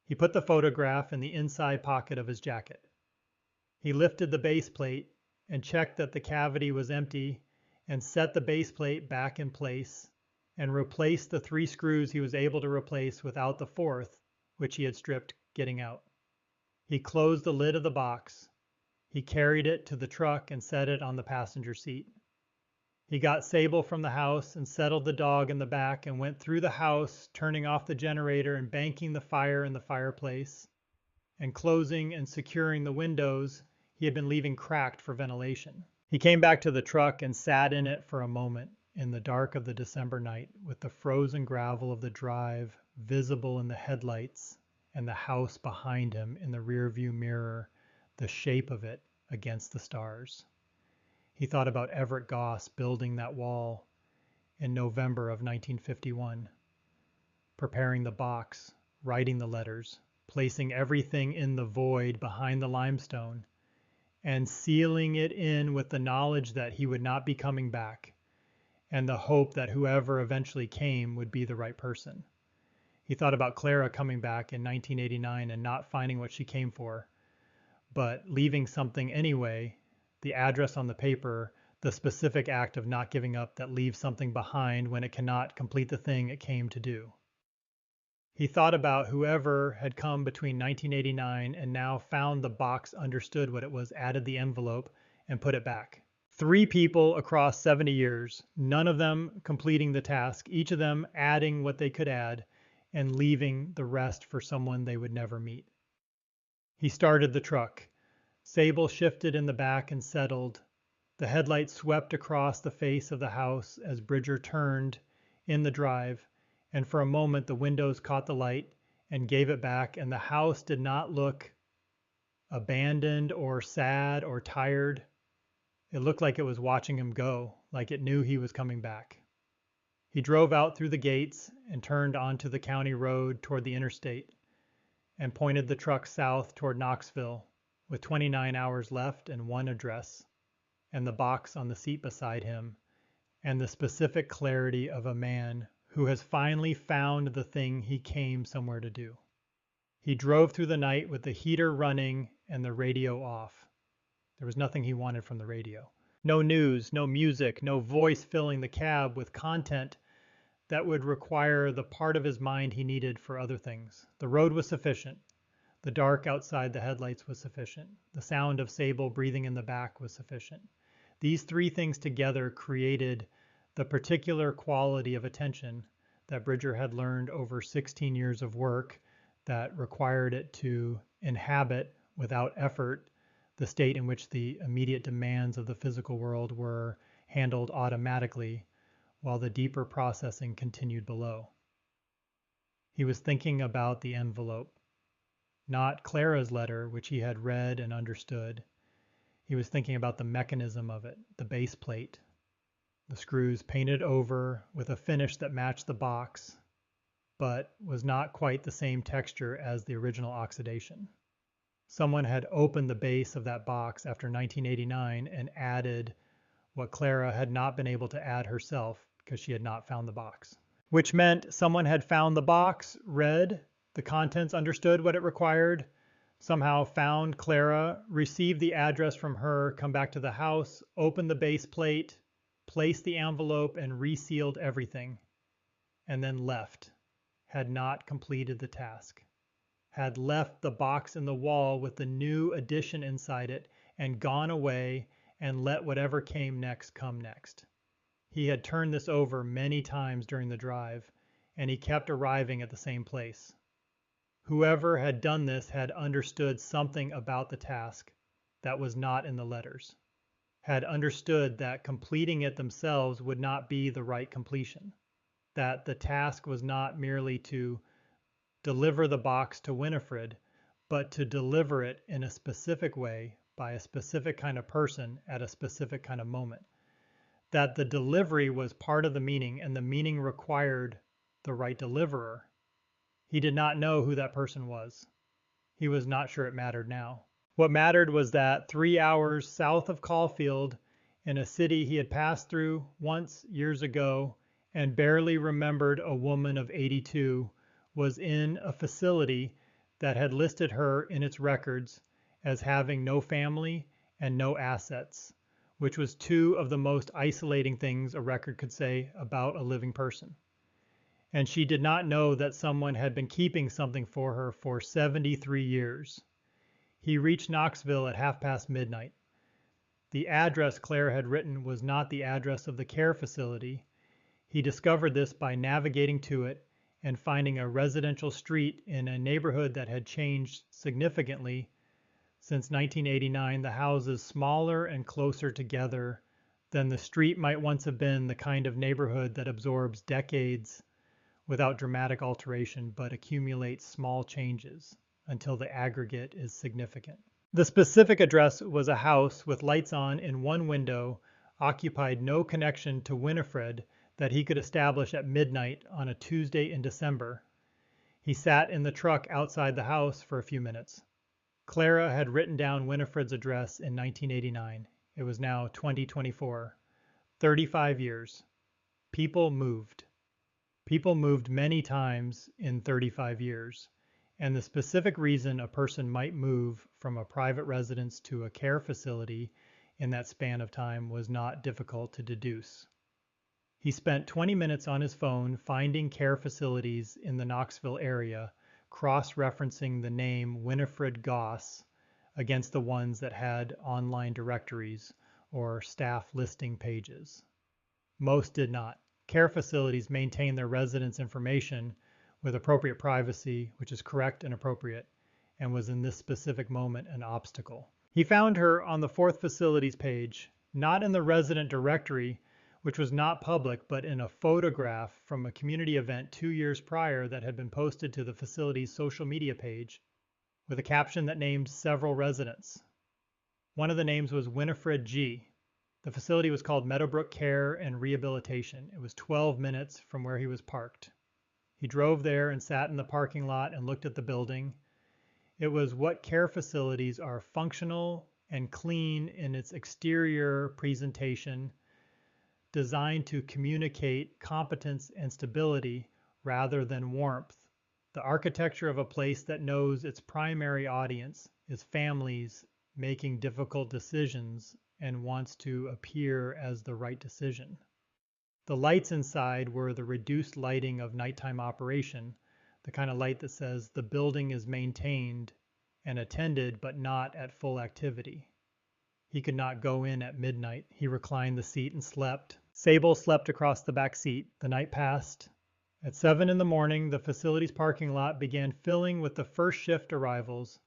He put the photograph in the inside pocket of his jacket. He lifted the base plate and checked that the cavity was empty and set the base plate back in place and replaced the 3 screws he was able to replace without the 4th, which he had stripped getting out. He closed the lid of the box. He carried it to the truck and set it on the passenger seat. He got Sable from the house and settled the dog in the back and went through the house, turning off the generator and banking the fire in the fireplace and closing and securing the windows he had been leaving cracked for ventilation. He came back to the truck and sat in it for a moment in the dark of the December night with the frozen gravel of the drive visible in the headlights and the house behind him in the rearview mirror, the shape of it against the stars. He thought about Everett Goss building that wall in November of 1951, preparing the box, writing the letters, placing everything in the void behind the limestone, and sealing it in with the knowledge that he would not be coming back, and the hope that whoever eventually came would be the right person. He thought about Clara coming back in 1989 and not finding what she came for, but leaving something anyway, the address on the paper, the specific act of not giving up that leaves something behind when it cannot complete the thing it came to do. He thought about whoever had come between 1989 and now found the box, understood what it was, added the envelope, and put it back. 3 people across 70 years, none of them completing the task, each of them adding what they could add and leaving the rest for someone they would never meet. He started the truck. Sable shifted in the back and settled. The headlights swept across the face of the house as Bridger turned in the drive, and for a moment the windows caught the light and gave it back, and the house did not look abandoned or sad or tired. It looked like it was watching him go, like it knew he was coming back. He drove out through the gates and turned onto the county road toward the interstate and pointed the truck south toward Knoxville with 29 hours left and 1 address, and the box on the seat beside him, and the specific clarity of a man who has finally found the thing he came somewhere to do. He drove through the night with the heater running and the radio off. There was nothing he wanted from the radio. No news, no music, no voice filling the cab with content that would require the part of his mind he needed for other things. The road was sufficient. The dark outside the headlights was sufficient. The sound of Sable breathing in the back was sufficient. These 3 things together created the particular quality of attention that Bridger had learned over 16 years of work that required it to inhabit without effort the state in which the immediate demands of the physical world were handled automatically while the deeper processing continued below. He was thinking about the envelope, not Clara's letter, which he had read and understood. He was thinking about the mechanism of it, the base plate, the screws painted over with a finish that matched the box, but was not quite the same texture as the original oxidation. Someone had opened the base of that box after 1989 and added what Clara had not been able to add herself because she had not found the box. Which meant someone had found the box, read the contents, understood what it required, somehow found Clara, received the address from her, come back to the house, opened the base plate, placed the envelope and resealed everything, and then left, had not completed the task, had left the box in the wall with the new addition inside it and gone away and let whatever came next come next. He had turned this over many times during the drive, and he kept arriving at the same place. Whoever had done this had understood something about the task that was not in the letters, had understood that completing it themselves would not be the right completion, that the task was not merely to deliver the box to Winifred, but to deliver it in a specific way by a specific kind of person at a specific kind of moment, that the delivery was part of the meaning and the meaning required the right deliverer. He did not know who that person was. He was not sure it mattered now. What mattered was that 3 hours south of Caulfield, in a city he had passed through once years ago and barely remembered a woman of 82, was in a facility that had listed her in its records as having no family and no assets, which was 2 of the most isolating things a record could say about a living person. And she did not know that someone had been keeping something for her for 73 years. He reached Knoxville at midnight. The address Claire had written was not the address of the care facility. He discovered this by navigating to it and finding a residential street in a neighborhood that had changed significantly since 1989, the houses smaller and closer together than the street might once have been, the kind of neighborhood that absorbs decades without dramatic alteration, but accumulates small changes until the aggregate is significant. The specific address was a house with lights on in one window, occupied no connection to Winifred that he could establish at midnight on a Tuesday in December. He sat in the truck outside the house for a few minutes. Clara had written down Winifred's address in 1989. It was now 2024. 35 years. People moved. People moved many times in 35 years, and the specific reason a person might move from a private residence to a care facility in that span of time was not difficult to deduce. He spent 20 minutes on his phone finding care facilities in the Knoxville area, cross-referencing the name Winifred Goss against the ones that had online directories or staff listing pages. Most did not. Care facilities maintain their residents' information with appropriate privacy, which is correct and appropriate, and was in this specific moment an obstacle. He found her on the 4th facilities page, not in the resident directory, which was not public, but in a photograph from a community event 2 years prior that had been posted to the facility's social media page with a caption that named several residents. One of the names was Winifred G. The facility was called Meadowbrook Care and Rehabilitation. It was 12 minutes from where he was parked. He drove there and sat in the parking lot and looked at the building. It was what care facilities are: functional and clean in its exterior presentation, designed to communicate competence and stability rather than warmth. The architecture of a place that knows its primary audience is families making difficult decisions and wants to appear as the right decision. The lights inside were the reduced lighting of nighttime operation, the kind of light that says the building is maintained and attended but not at full activity. He could not go in at midnight. He reclined the seat and slept. Sable slept across the back seat. The night passed, At 7 in the morning, the facility's parking lot began filling with the first shift arrivals,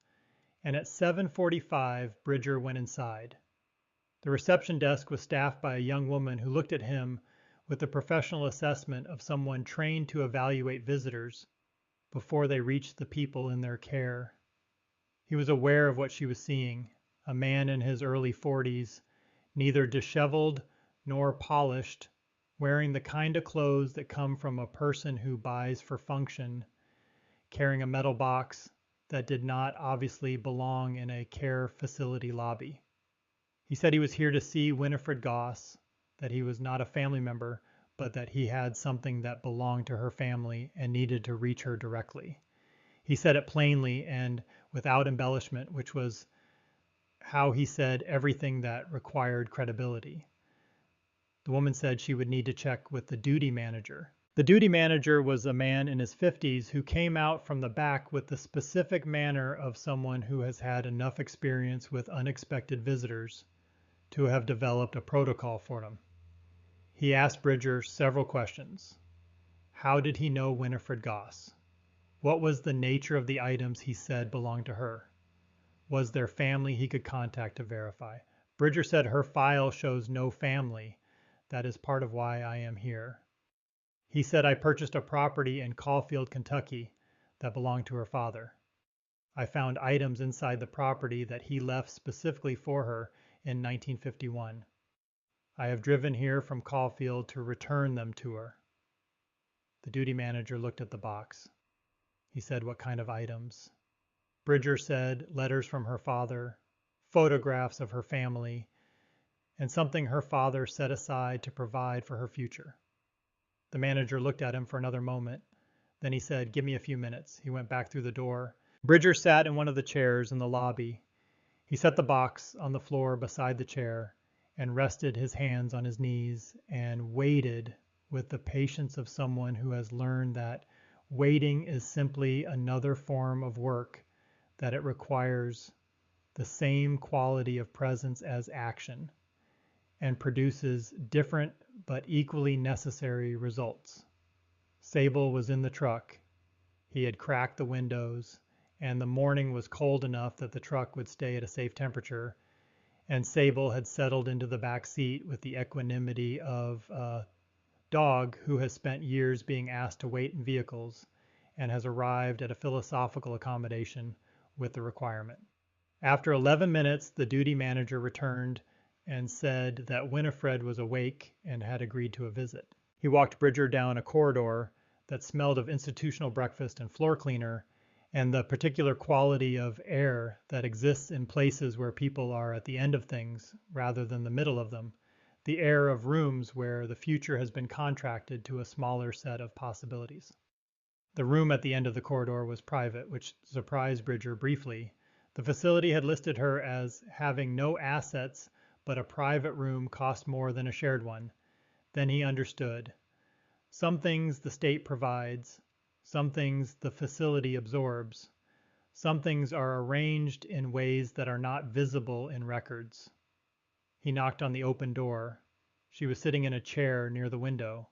and at 7:45, Bridger went inside. The reception desk was staffed by a young woman who looked at him with the professional assessment of someone trained to evaluate visitors before they reached the people in their care. He was aware of what she was seeing, a man in his early 40s, neither disheveled nor polished, wearing the kind of clothes that come from a person who buys for function, carrying a metal box that did not obviously belong in a care facility lobby. He said he was here to see Winifred Goss, that he was not a family member, but that he had something that belonged to her family and needed to reach her directly. He said it plainly and without embellishment, which was how he said everything that required credibility. The woman said she would need to check with the duty manager. The duty manager was a man in his 50s who came out from the back with the specific manner of someone who has had enough experience with unexpected visitors to have developed a protocol for them. He asked Bridger several questions. How did he know Winifred Goss? What was the nature of the items he said belonged to her? Was there family he could contact to verify? Bridger said her file shows no family. That is part of why I am here. He said I purchased a property in Caulfield, Kentucky that belonged to her father. I found items inside the property that he left specifically for her in 1951. I have driven here from Caulfield to return them to her. The duty manager looked at the box. He said, what kind of items? Bridger said letters from her father, photographs of her family, and something her father set aside to provide for her future. The manager looked at him for another moment. Then he said, give me a few minutes. He went back through the door. Bridger sat in one of the chairs in the lobby. He set the box on the floor beside the chair and rested his hands on his knees and waited with the patience of someone who has learned that waiting is simply another form of work, that it requires the same quality of presence as action and produces different but equally necessary results. Sable was in the truck. He had cracked the windows, and the morning was cold enough that the truck would stay at a safe temperature, and Sable had settled into the back seat with the equanimity of a dog who has spent years being asked to wait in vehicles and has arrived at a philosophical accommodation with the requirement. After 11 minutes, the duty manager returned and said that Winifred was awake and had agreed to a visit. He walked Bridger down a corridor that smelled of institutional breakfast and floor cleaner and the particular quality of air that exists in places where people are at the end of things rather than the middle of them, the air of rooms where the future has been contracted to a smaller set of possibilities. The room at the end of the corridor was private, which surprised Bridger briefly. The facility had listed her as having no assets, but a private room cost more than a shared one. Then he understood. Some things the state provides, some things the facility absorbs, some things are arranged in ways that are not visible in records. He knocked on the open door. She was sitting in a chair near the window.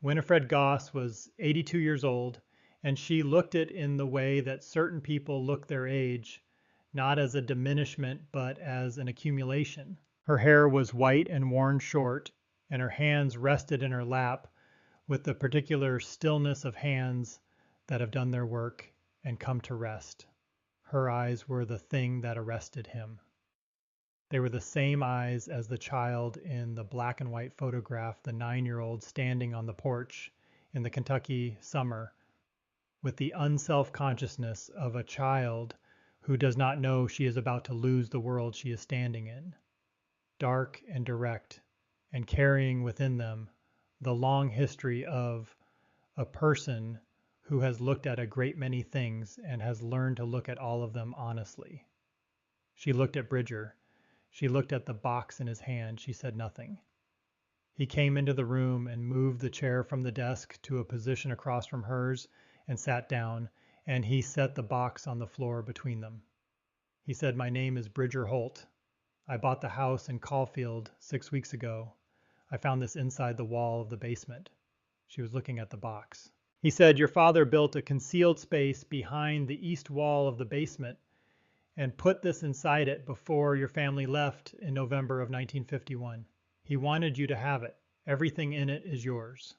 Winifred Goss was 82 years old, and she looked it in the way that certain people look their age, not as a diminishment, but as an accumulation. Her hair was white and worn short, and her hands rested in her lap with the particular stillness of hands that have done their work and come to rest. Her eyes were the thing that arrested him. They were the same eyes as the child in the black and white photograph, the 9-year-old standing on the porch in the Kentucky summer with the unself-consciousness of a child who does not know she is about to lose the world she is standing in. Dark and direct, and carrying within them the long history of a person who has looked at a great many things and has learned to look at all of them honestly. She looked at Bridger. She looked at the box in his hand. She said nothing. He came into the room and moved the chair from the desk to a position across from hers and sat down, and he set the box on the floor between them. He said, "My name is Bridger Holt. I bought the house in Caulfield 6 weeks ago. I found this inside the wall of the basement." She was looking at the box. He said, "Your father built a concealed space behind the east wall of the basement and put this inside it before your family left in November of 1951. He wanted you to have it. Everything in it is yours."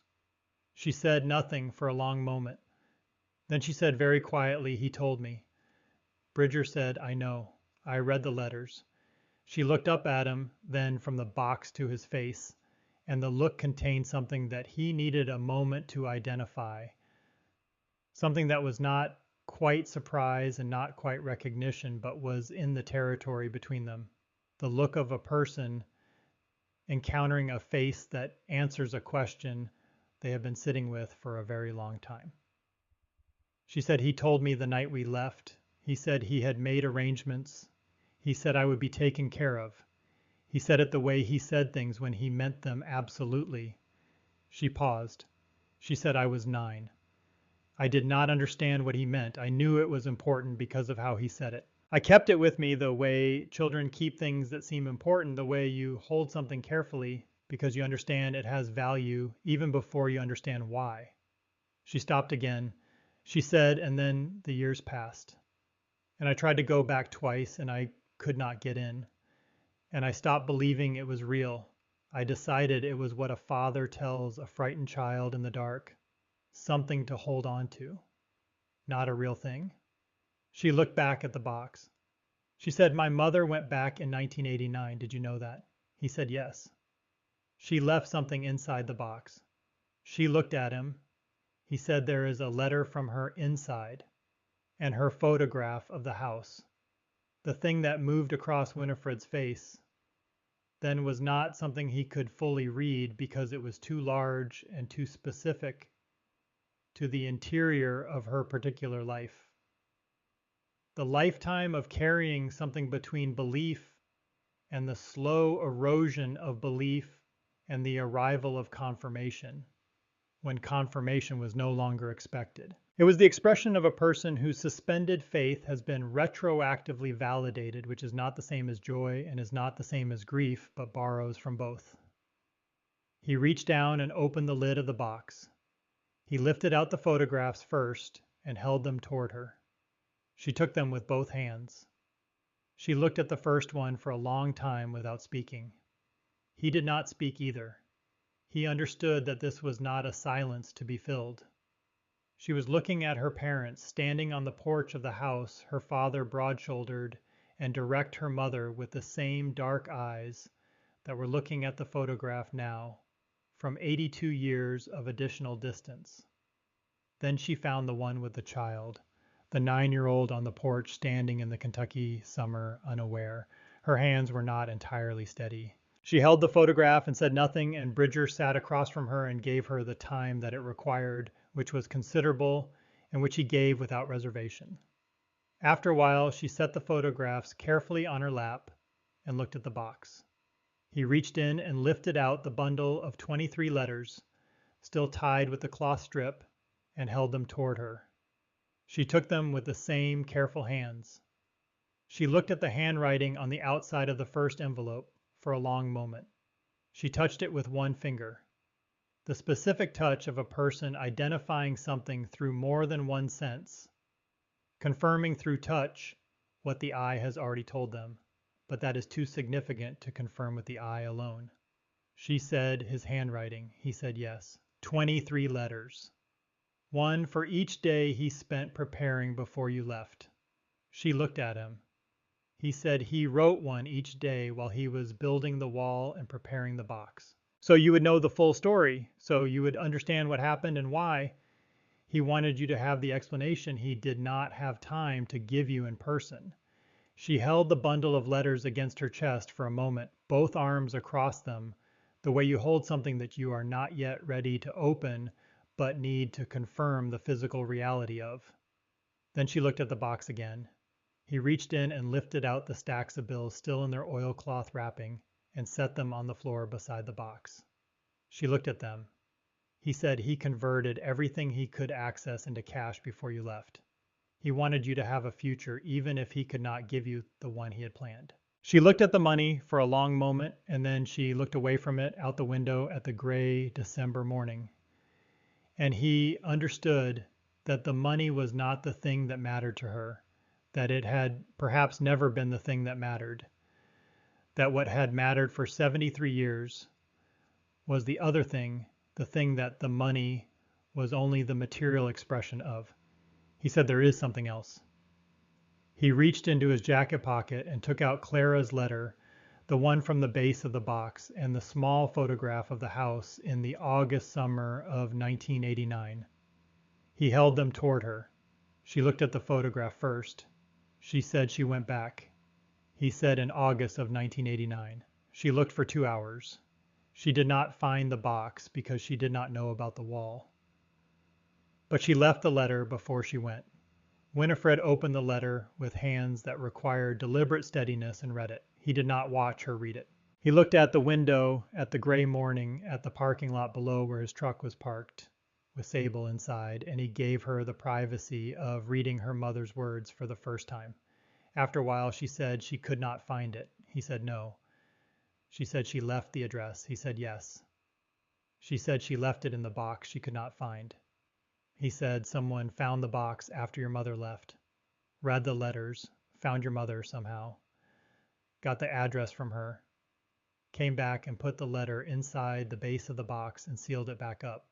She said nothing for a long moment. Then she said very quietly, "He told me." Bridger said, "I know. I read the letters." She looked up at him, then from the box to his face, and the look contained something that he needed a moment to identify, something that was not quite surprise and not quite recognition, but was in the territory between them. The look of a person encountering a face that answers a question they have been sitting with for a very long time. She said, "He told me the night we left. He said he had made arrangements. He said I would be taken care of. He said it the way he said things when he meant them absolutely." She paused. She said, "I was 9. I did not understand what he meant. I knew it was important because of how he said it. I kept it with me the way children keep things that seem important, the way you hold something carefully because you understand it has value even before you understand why." She stopped again. She said, "And then the years passed. And I tried to go back twice and I could not get in. And I stopped believing it was real. I decided it was what a father tells a frightened child in the dark, something to hold on to, not a real thing." She looked back at the box. She said, "My mother went back in 1989. Did you know that?" He said, "Yes." She left something inside the box. She looked at him. He said, "There is a letter from her inside and her photograph of the house." The thing that moved across Winifred's face then was not something he could fully read because it was too large and too specific to the interior of her particular life. The lifetime of carrying something between belief and the slow erosion of belief and the arrival of confirmation, when confirmation was no longer expected. It was the expression of a person whose suspended faith has been retroactively validated, which is not the same as joy and is not the same as grief, but borrows from both. He reached down and opened the lid of the box. He lifted out the photographs first and held them toward her. She took them with both hands. She looked at the first one for a long time without speaking. He did not speak either. He understood that this was not a silence to be filled. She was looking at her parents, standing on the porch of the house, her father broad-shouldered, and direct her mother with the same dark eyes that were looking at the photograph now, from 82 years of additional distance. Then she found the one with the child, the 9-year-old on the porch standing in the Kentucky summer unaware. Her hands were not entirely steady. She held the photograph and said nothing, and Bridger sat across from her and gave her the time that it required, which was considerable and which he gave without reservation. After a while, she set the photographs carefully on her lap and looked at the box. He reached in and lifted out the bundle of 23 letters, still tied with the cloth strip, and held them toward her. She took them with the same careful hands. She looked at the handwriting on the outside of the first envelope for a long moment. She touched it with one finger. The specific touch of a person identifying something through more than one sense, confirming through touch what the eye has already told them, but that is too significant to confirm with the eye alone. She said his handwriting. He said yes. 23 letters. One for each day he spent preparing before you left. She looked at him. He said he wrote one each day while he was building the wall and preparing the box. So you would know the full story, so you would understand what happened and why. He wanted you to have the explanation he did not have time to give you in person. She held the bundle of letters against her chest for a moment, both arms across them, the way you hold something that you are not yet ready to open but need to confirm the physical reality of. Then she looked at the box again. He reached in and lifted out the stacks of bills still in their oilcloth wrapping and set them on the floor beside the box. She looked at them. He said he converted everything he could access into cash before you left. He wanted you to have a future even if he could not give you the one he had planned. She looked at the money for a long moment, and then she looked away from it out the window at the gray December morning. and he understood that the money was not the thing that mattered to her, that it had perhaps never been the thing that mattered, that what had mattered for 73 years was the other thing, the thing that the money was only the material expression of. He said, there is something else. He reached into his jacket pocket and took out Clara's letter, the one from the base of the box, and the small photograph of the house in the August summer of 1989. He held them toward her. She looked at the photograph first. She said she went back. He said in August of 1989. She looked for 2 hours. She did not find the box because she did not know about the wall. But she left the letter before she went. Winifred opened the letter with hands that required deliberate steadiness and read it. He did not watch her read it. He looked at the window, at the gray morning, at the parking lot below where his truck was parked, with Sable inside, and he gave her the privacy of reading her mother's words for the first time. After a while, she said she could not find it. He said no. She said she left the address. He said yes. She said she left it in the box she could not find. He said someone found the box after your mother left, read the letters, found your mother somehow, got the address from her, came back and put the letter inside the base of the box and sealed it back up.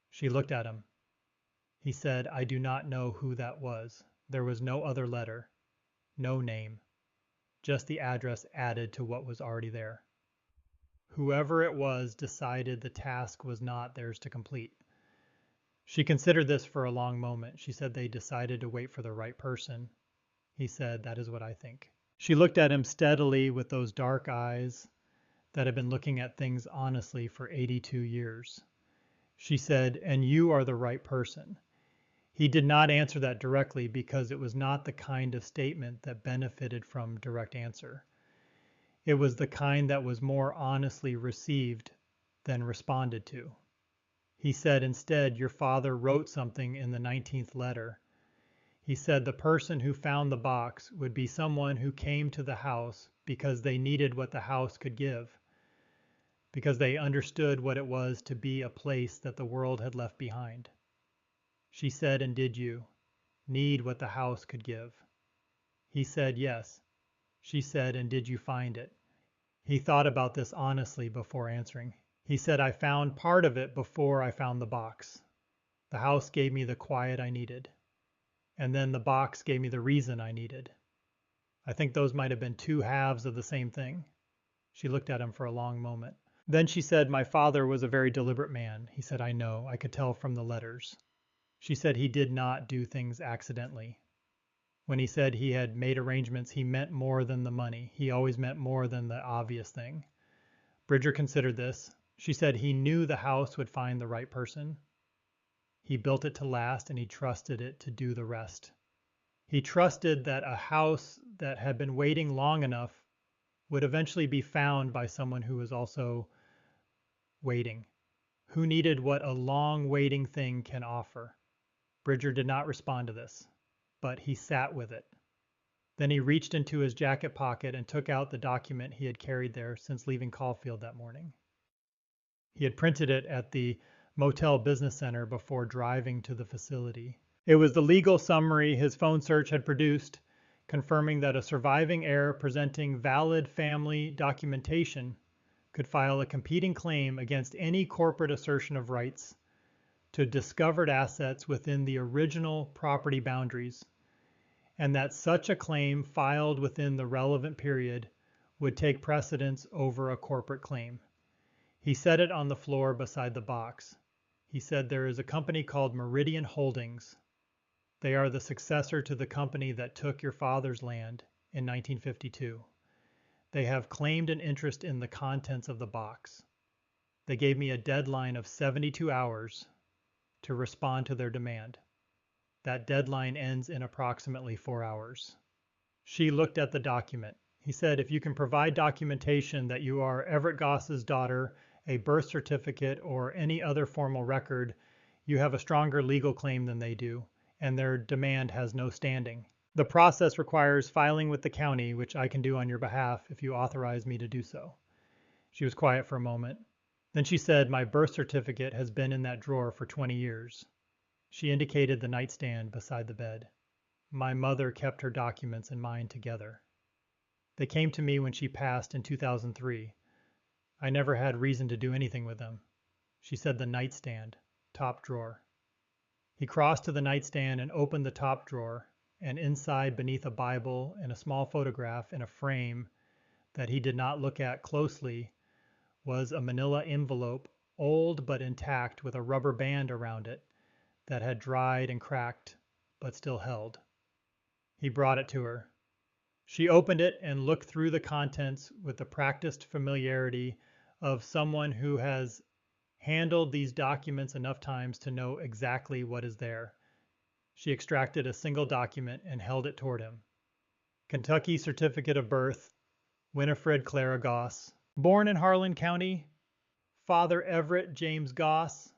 She looked at him. He said, I do not know who that was. There was no other letter, no name, just the address added to what was already there. Whoever it was decided the task was not theirs to complete. She considered this for a long moment. She said they decided to wait for the right person. He said, that is what I think. She looked at him steadily with those dark eyes that had been looking at things honestly for 82 years. She said, and you are the right person. He did not answer that directly because it was not the kind of statement that benefited from direct answer. It was the kind that was more honestly received than responded to. He said, instead, your father wrote something in the 19th letter. He said the person who found the box would be someone who came to the house because they needed what the house could give, because they understood what it was to be a place that the world had left behind. She said, and did you need what the house could give? He said, yes. She said, and did you find it? He thought about this honestly before answering. He said, I found part of it before I found the box. The house gave me the quiet I needed. And then the box gave me the reason I needed. I think those might have been two halves of the same thing. She looked at him for a long moment. Then she said, my father was a very deliberate man. He said, I know. I could tell from the letters. She said he did not do things accidentally. When he said he had made arrangements, he meant more than the money. He always meant more than the obvious thing. Bridger considered this. She said he knew the house would find the right person. He built it to last, and he trusted it to do the rest. He trusted that a house that had been waiting long enough would eventually be found by someone who was also waiting, who needed what a long waiting thing can offer. Bridger did not respond to this, but he sat with it. Then he reached into his jacket pocket and took out the document he had carried there since leaving Caulfield that morning. He had printed it at the Motel Business Center before driving to the facility. It was the legal summary his phone search had produced, confirming that a surviving heir presenting valid family documentation could file a competing claim against any corporate assertion of rights to discovered assets within the original property boundaries, and that such a claim filed within the relevant period would take precedence over a corporate claim. He set it on the floor beside the box. He said, there is a company called Meridian Holdings. They are the successor to the company that took your father's land in 1952. They have claimed an interest in the contents of the box. They gave me a deadline of 72 hours to respond to their demand. That deadline ends in approximately 4 hours. She looked at the document. He said, if you can provide documentation that you are Everett Goss's daughter, a birth certificate, or any other formal record, you have a stronger legal claim than they do, and their demand has no standing. The process requires filing with the county, which I can do on your behalf if you authorize me to do so. She was quiet for a moment. Then she said, "My birth certificate has been in that drawer for 20 years." She indicated the nightstand beside the bed. "My mother kept her documents and mine together. They came to me when she passed in 2003. I never had reason to do anything with them." She said the nightstand, top drawer. He crossed to the nightstand and opened the top drawer, and inside, beneath a Bible and a small photograph in a frame that he did not look at closely, was a manila envelope, old but intact, with a rubber band around it that had dried and cracked but still held. He brought it to her. She opened it and looked through the contents with the practiced familiarity of someone who has handled these documents enough times to know exactly what is there. She extracted a single document and held it toward him. Kentucky certificate of birth, Winifred Clara Goss. Born in Harlan County, father Everett James Goss,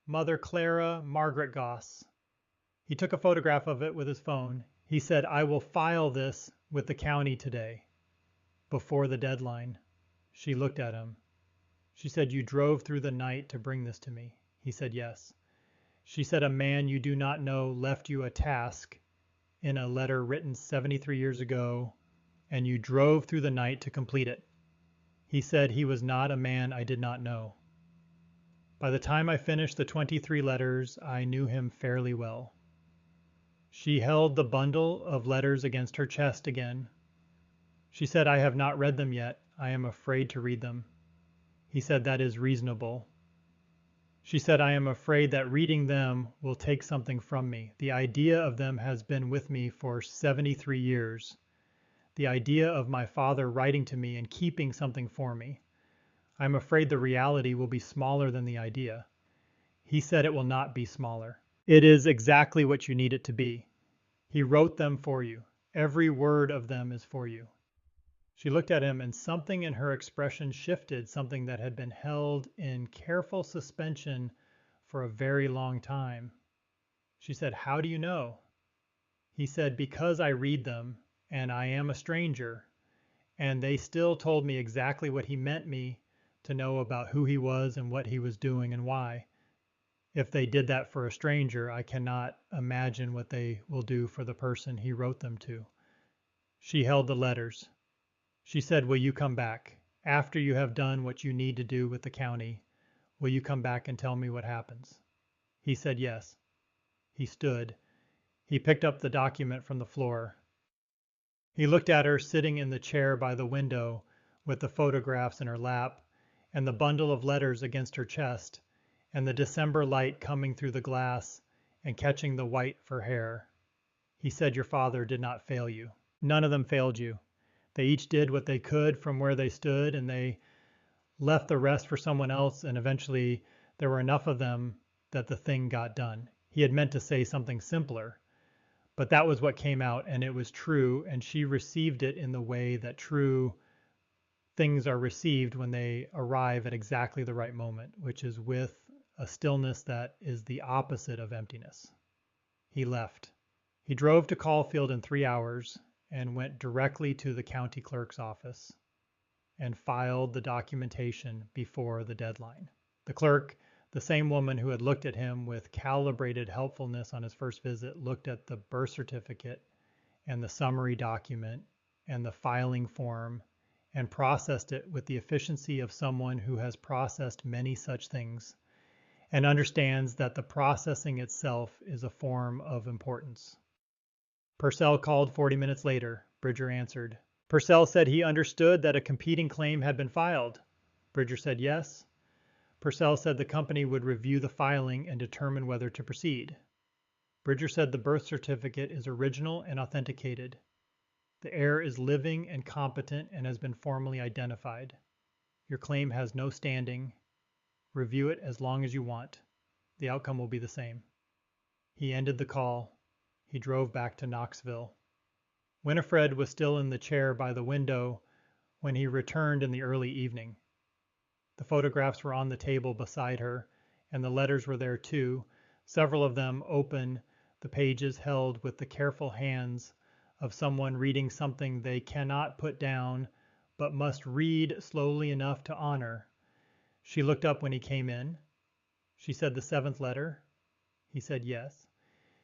mother Clara Margaret Goss. He took a photograph of it with his phone. He said, "I will file this with the county today, before the deadline." She looked at him. She said, "You drove through the night to bring this to me." He said, "Yes." She said, "A man you do not know left you a task in a letter written 73 years ago, and you drove through the night to complete it." He said he was not a man I did not know. By the time I finished the 23 letters, I knew him fairly well. She held the bundle of letters against her chest again. She said, "I have not read them yet. I am afraid to read them." He said, "That is reasonable." She said, "I am afraid that reading them will take something from me. The idea of them has been with me for 73 years. The idea of my father writing to me and keeping something for me. I am afraid the reality will be smaller than the idea." He said, "It will not be smaller. It is exactly what you need it to be. He wrote them for you. Every word of them is for you." She looked at him, and something in her expression shifted, something that had been held in careful suspension for a very long time. She said, "How do you know?" He said, "Because I read them, and I am a stranger, and they still told me exactly what he meant me to know about who he was and what he was doing and why. If they did that for a stranger, I cannot imagine what they will do for the person he wrote them to." She held the letters. She said, "Will you come back? After you have done what you need to do with the county, will you come back and tell me what happens?" He said yes. He stood. He picked up the document from the floor. He looked at her sitting in the chair by the window with the photographs in her lap and the bundle of letters against her chest, and the December light coming through the glass and catching the white of her hair. He said, "Your father did not fail you. None of them failed you. They each did what they could from where they stood, and they left the rest for someone else, and eventually there were enough of them that the thing got done." He had meant to say something simpler, but that was what came out, and it was true, and she received it in the way that true things are received when they arrive at exactly the right moment, which is with a stillness that is the opposite of emptiness. He left. He drove to Caulfield in 3 hours and went directly to the county clerk's office and filed the documentation before the deadline. The clerk, the same woman who had looked at him with calibrated helpfulness on his first visit, looked at the birth certificate and the summary document and the filing form and processed it with the efficiency of someone who has processed many such things and understands that the processing itself is a form of importance. Purcell called 40 minutes later. Bridger answered. Purcell said he understood that a competing claim had been filed. Bridger said yes. Purcell said the company would review the filing and determine whether to proceed. Bridger said the birth certificate is original and authenticated. The heir is living and competent and has been formally identified. Your claim has no standing. Review it as long as you want. The outcome will be the same. He ended the call. He drove back to Knoxville. Winifred was still in the chair by the window when he returned in the early evening. The photographs were on the table beside her, and the letters were there too, several of them open, the pages held with the careful hands of someone reading something they cannot put down but must read slowly enough to honor. She looked up when he came in. She said, "The seventh letter?" He said, "Yes."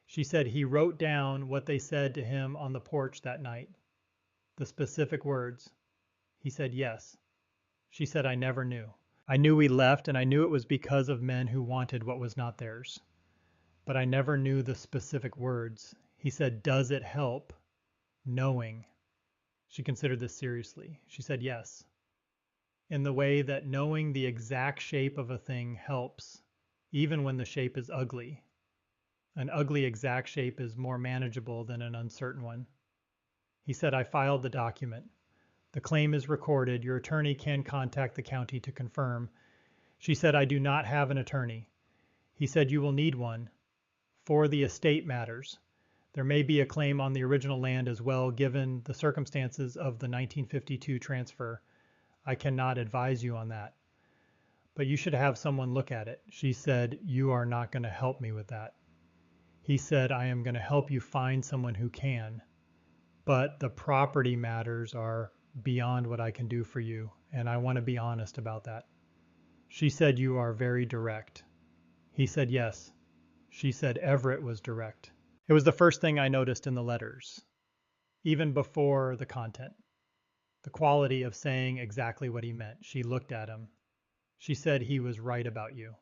She said, "He wrote down what they said to him on the porch that night, the specific words." He said, "Yes." She said, "I never knew. I knew we left, and I knew it was because of men who wanted what was not theirs. But I never knew the specific words." He said, "Does it help knowing?" She considered this seriously. She said, "Yes." In the way that knowing the exact shape of a thing helps, even when the shape is ugly. An ugly exact shape is more manageable than an uncertain one. He said, "I filed the document. The claim is recorded. Your attorney can contact the county to confirm." She said, "I do not have an attorney." He said, "You will need one for the estate matters. There may be a claim on the original land as well, given the circumstances of the 1952 transfer. I cannot advise you on that. But you should have someone look at it." She said, "You are not going to help me with that." He said, "I am going to help you find someone who can. But the property matters are beyond what I can do for you, and I want to be honest about that." She said, "You are very direct." He said, "Yes." She said, "Everett was direct." It was the first thing I noticed in the letters, even before the content. The quality of saying exactly what he meant. She looked at him. She said, "He was right about you.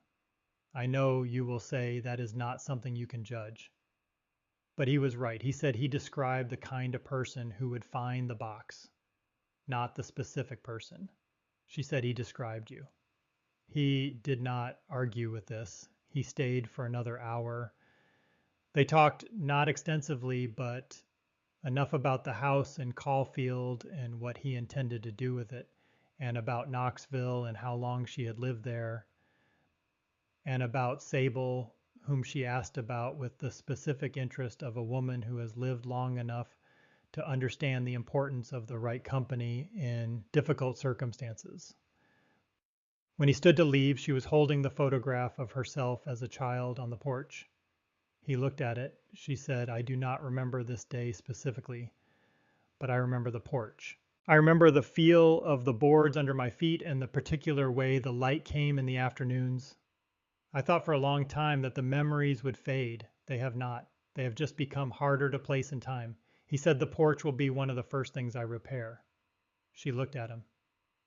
I know you will say that is not something you can judge." But he was right. He said he described the kind of person who would find the box, not the specific person. She said, "He described you." He did not argue with this. He stayed for another hour. They talked not extensively, but enough about the house in Caulfield and what he intended to do with it, and about Knoxville and how long she had lived there, and about Sable, whom she asked about with the specific interest of a woman who has lived long enough to understand the importance of the right company in difficult circumstances. When he stood to leave, she was holding the photograph of herself as a child on the porch. He looked at it. She said, "I do not remember this day specifically, but I remember the porch. I remember the feel of the boards under my feet and the particular way the light came in the afternoons. I thought for a long time that the memories would fade. They have not. They have just become harder to place in time." He said, "The porch will be one of the first things I repair." She looked at him.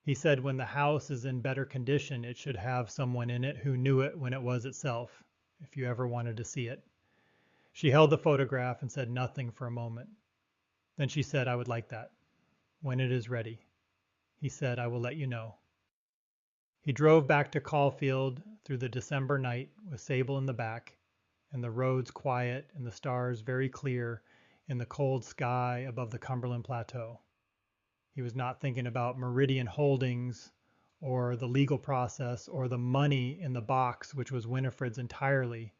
He said, "When the house is in better condition, it should have someone in it who knew it when it was itself, if you ever wanted to see it." She held the photograph and said nothing for a moment. Then she said, "I would like that, when it is ready." He said, "I will let you know." He drove back to Caulfield through the December night with Sable in the back, and the roads quiet and the stars very clear in the cold sky above the Cumberland Plateau. He was not thinking about Meridian Holdings or the legal process or the money in the box, which was Winifred's entirely,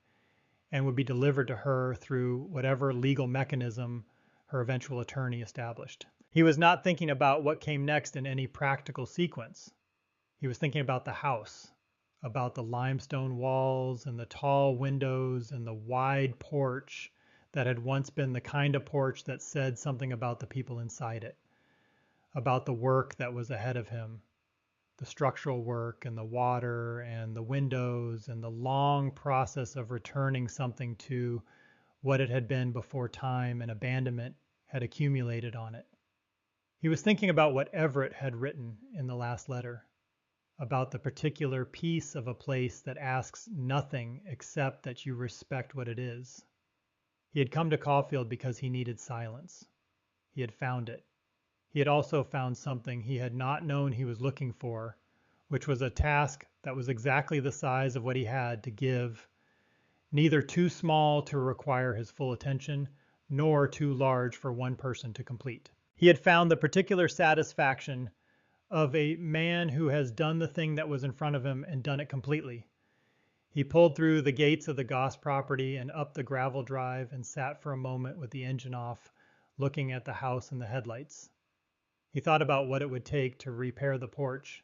and would be delivered to her through whatever legal mechanism her eventual attorney established. He was not thinking about what came next in any practical sequence. He was thinking about the house, about the limestone walls and the tall windows and the wide porch that had once been the kind of porch that said something about the people inside it, about the work that was ahead of him, the structural work and the water and the windows and the long process of returning something to what it had been before time and abandonment had accumulated on it. He was thinking about what Everett had written in the last letter, about the particular piece of a place that asks nothing except that you respect what it is. He had come to Caulfield because he needed silence. He had found it. He had also found something he had not known he was looking for, which was a task that was exactly the size of what he had to give, neither too small to require his full attention, nor too large for one person to complete. He had found the particular satisfaction of a man who has done the thing that was in front of him and done it completely. He pulled through the gates of the Goss property and up the gravel drive and sat for a moment with the engine off, looking at the house and the headlights. He thought about what it would take to repair the porch.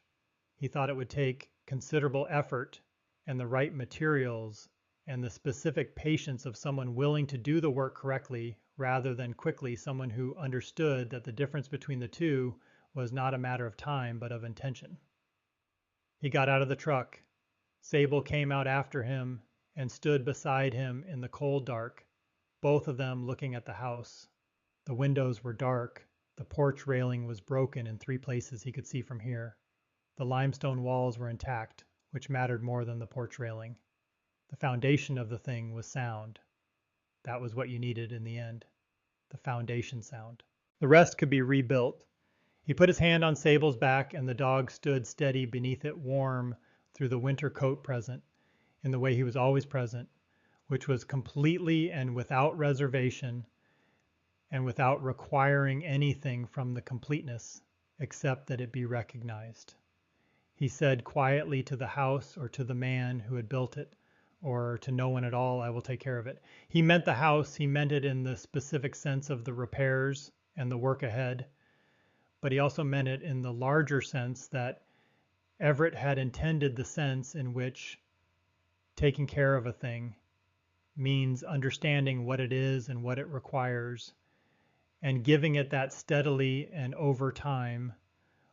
He thought it would take considerable effort and the right materials and the specific patience of someone willing to do the work correctly rather than quickly someone who understood that the difference between the two was not a matter of time but of intention. He got out of the truck. Sable came out after him and stood beside him in the cold dark, both of them looking at the house. The windows were dark. The porch railing was broken in 3 places he could see from here. The limestone walls were intact, which mattered more than the porch railing. The foundation of the thing was sound. That was what you needed in the end. The foundation sound. The rest could be rebuilt. He put his hand on Sable's back, and the dog stood steady beneath it, warm through the winter coat present, in the way he was always present, which was completely and without reservation, and without requiring anything from the completeness, except that it be recognized. He said quietly to the house, or to the man who had built it, or to no one at all, "I will take care of it." He meant the house. He meant it in the specific sense of the repairs and the work ahead. But he also meant it in the larger sense that Everett had intended the sense in which taking care of a thing means understanding what it is and what it requires, and giving it that steadily and over time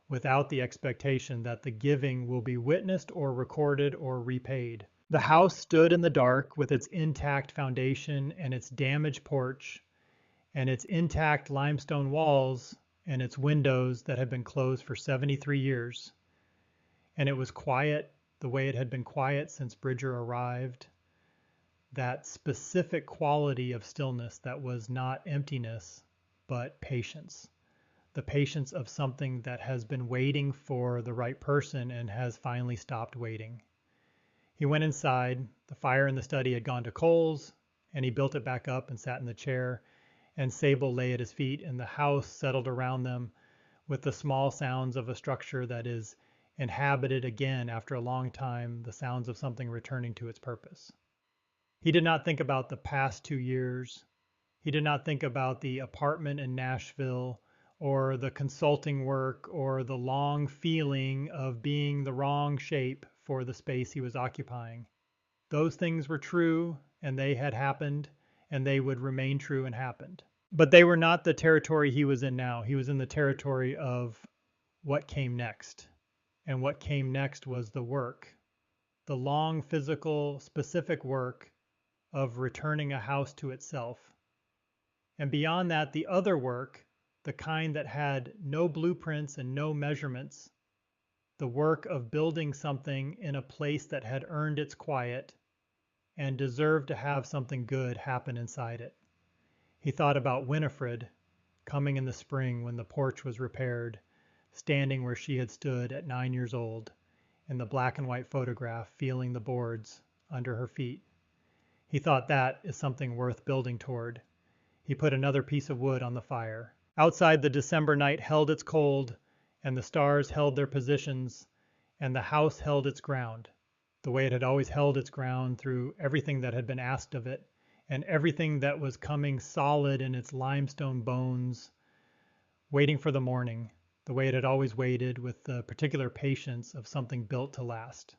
without the expectation that the giving will be witnessed or recorded or repaid. The house stood in the dark with its intact foundation and its damaged porch and its intact limestone walls and its windows that had been closed for 73 years. And it was quiet the way it had been quiet since Bridger arrived. That specific quality of stillness that was not emptiness, but patience. The patience of something that has been waiting for the right person and has finally stopped waiting. He went inside. The fire in the study had gone to coals, and he built it back up and sat in the chair, and Sable lay at his feet, and the house settled around them with the small sounds of a structure that is inhabited again after a long time, the sounds of something returning to its purpose. He did not think about the past 2 years. He did not think about the apartment in Nashville or the consulting work or the long feeling of being the wrong shape for the space he was occupying. Those things were true, and they had happened, and they would remain true and happened. But they were not the territory he was in now. He was in the territory of what came next. And what came next was the work, the long, physical, specific work of returning a house to itself. And beyond that, the other work, the kind that had no blueprints and no measurements, the work of building something in a place that had earned its quiet and deserved to have something good happen inside it. He thought about Winifred coming in the spring when the porch was repaired, standing where she had stood at 9 years old in the black and white photograph, feeling the boards under her feet. He thought that is something worth building toward. He put another piece of wood on the fire. Outside, the December night held its cold, and the stars held their positions, and the house held its ground, the way it had always held its ground through everything that had been asked of it, and everything that was coming solid in its limestone bones, waiting for the morning, the way it had always waited with the particular patience of something built to last.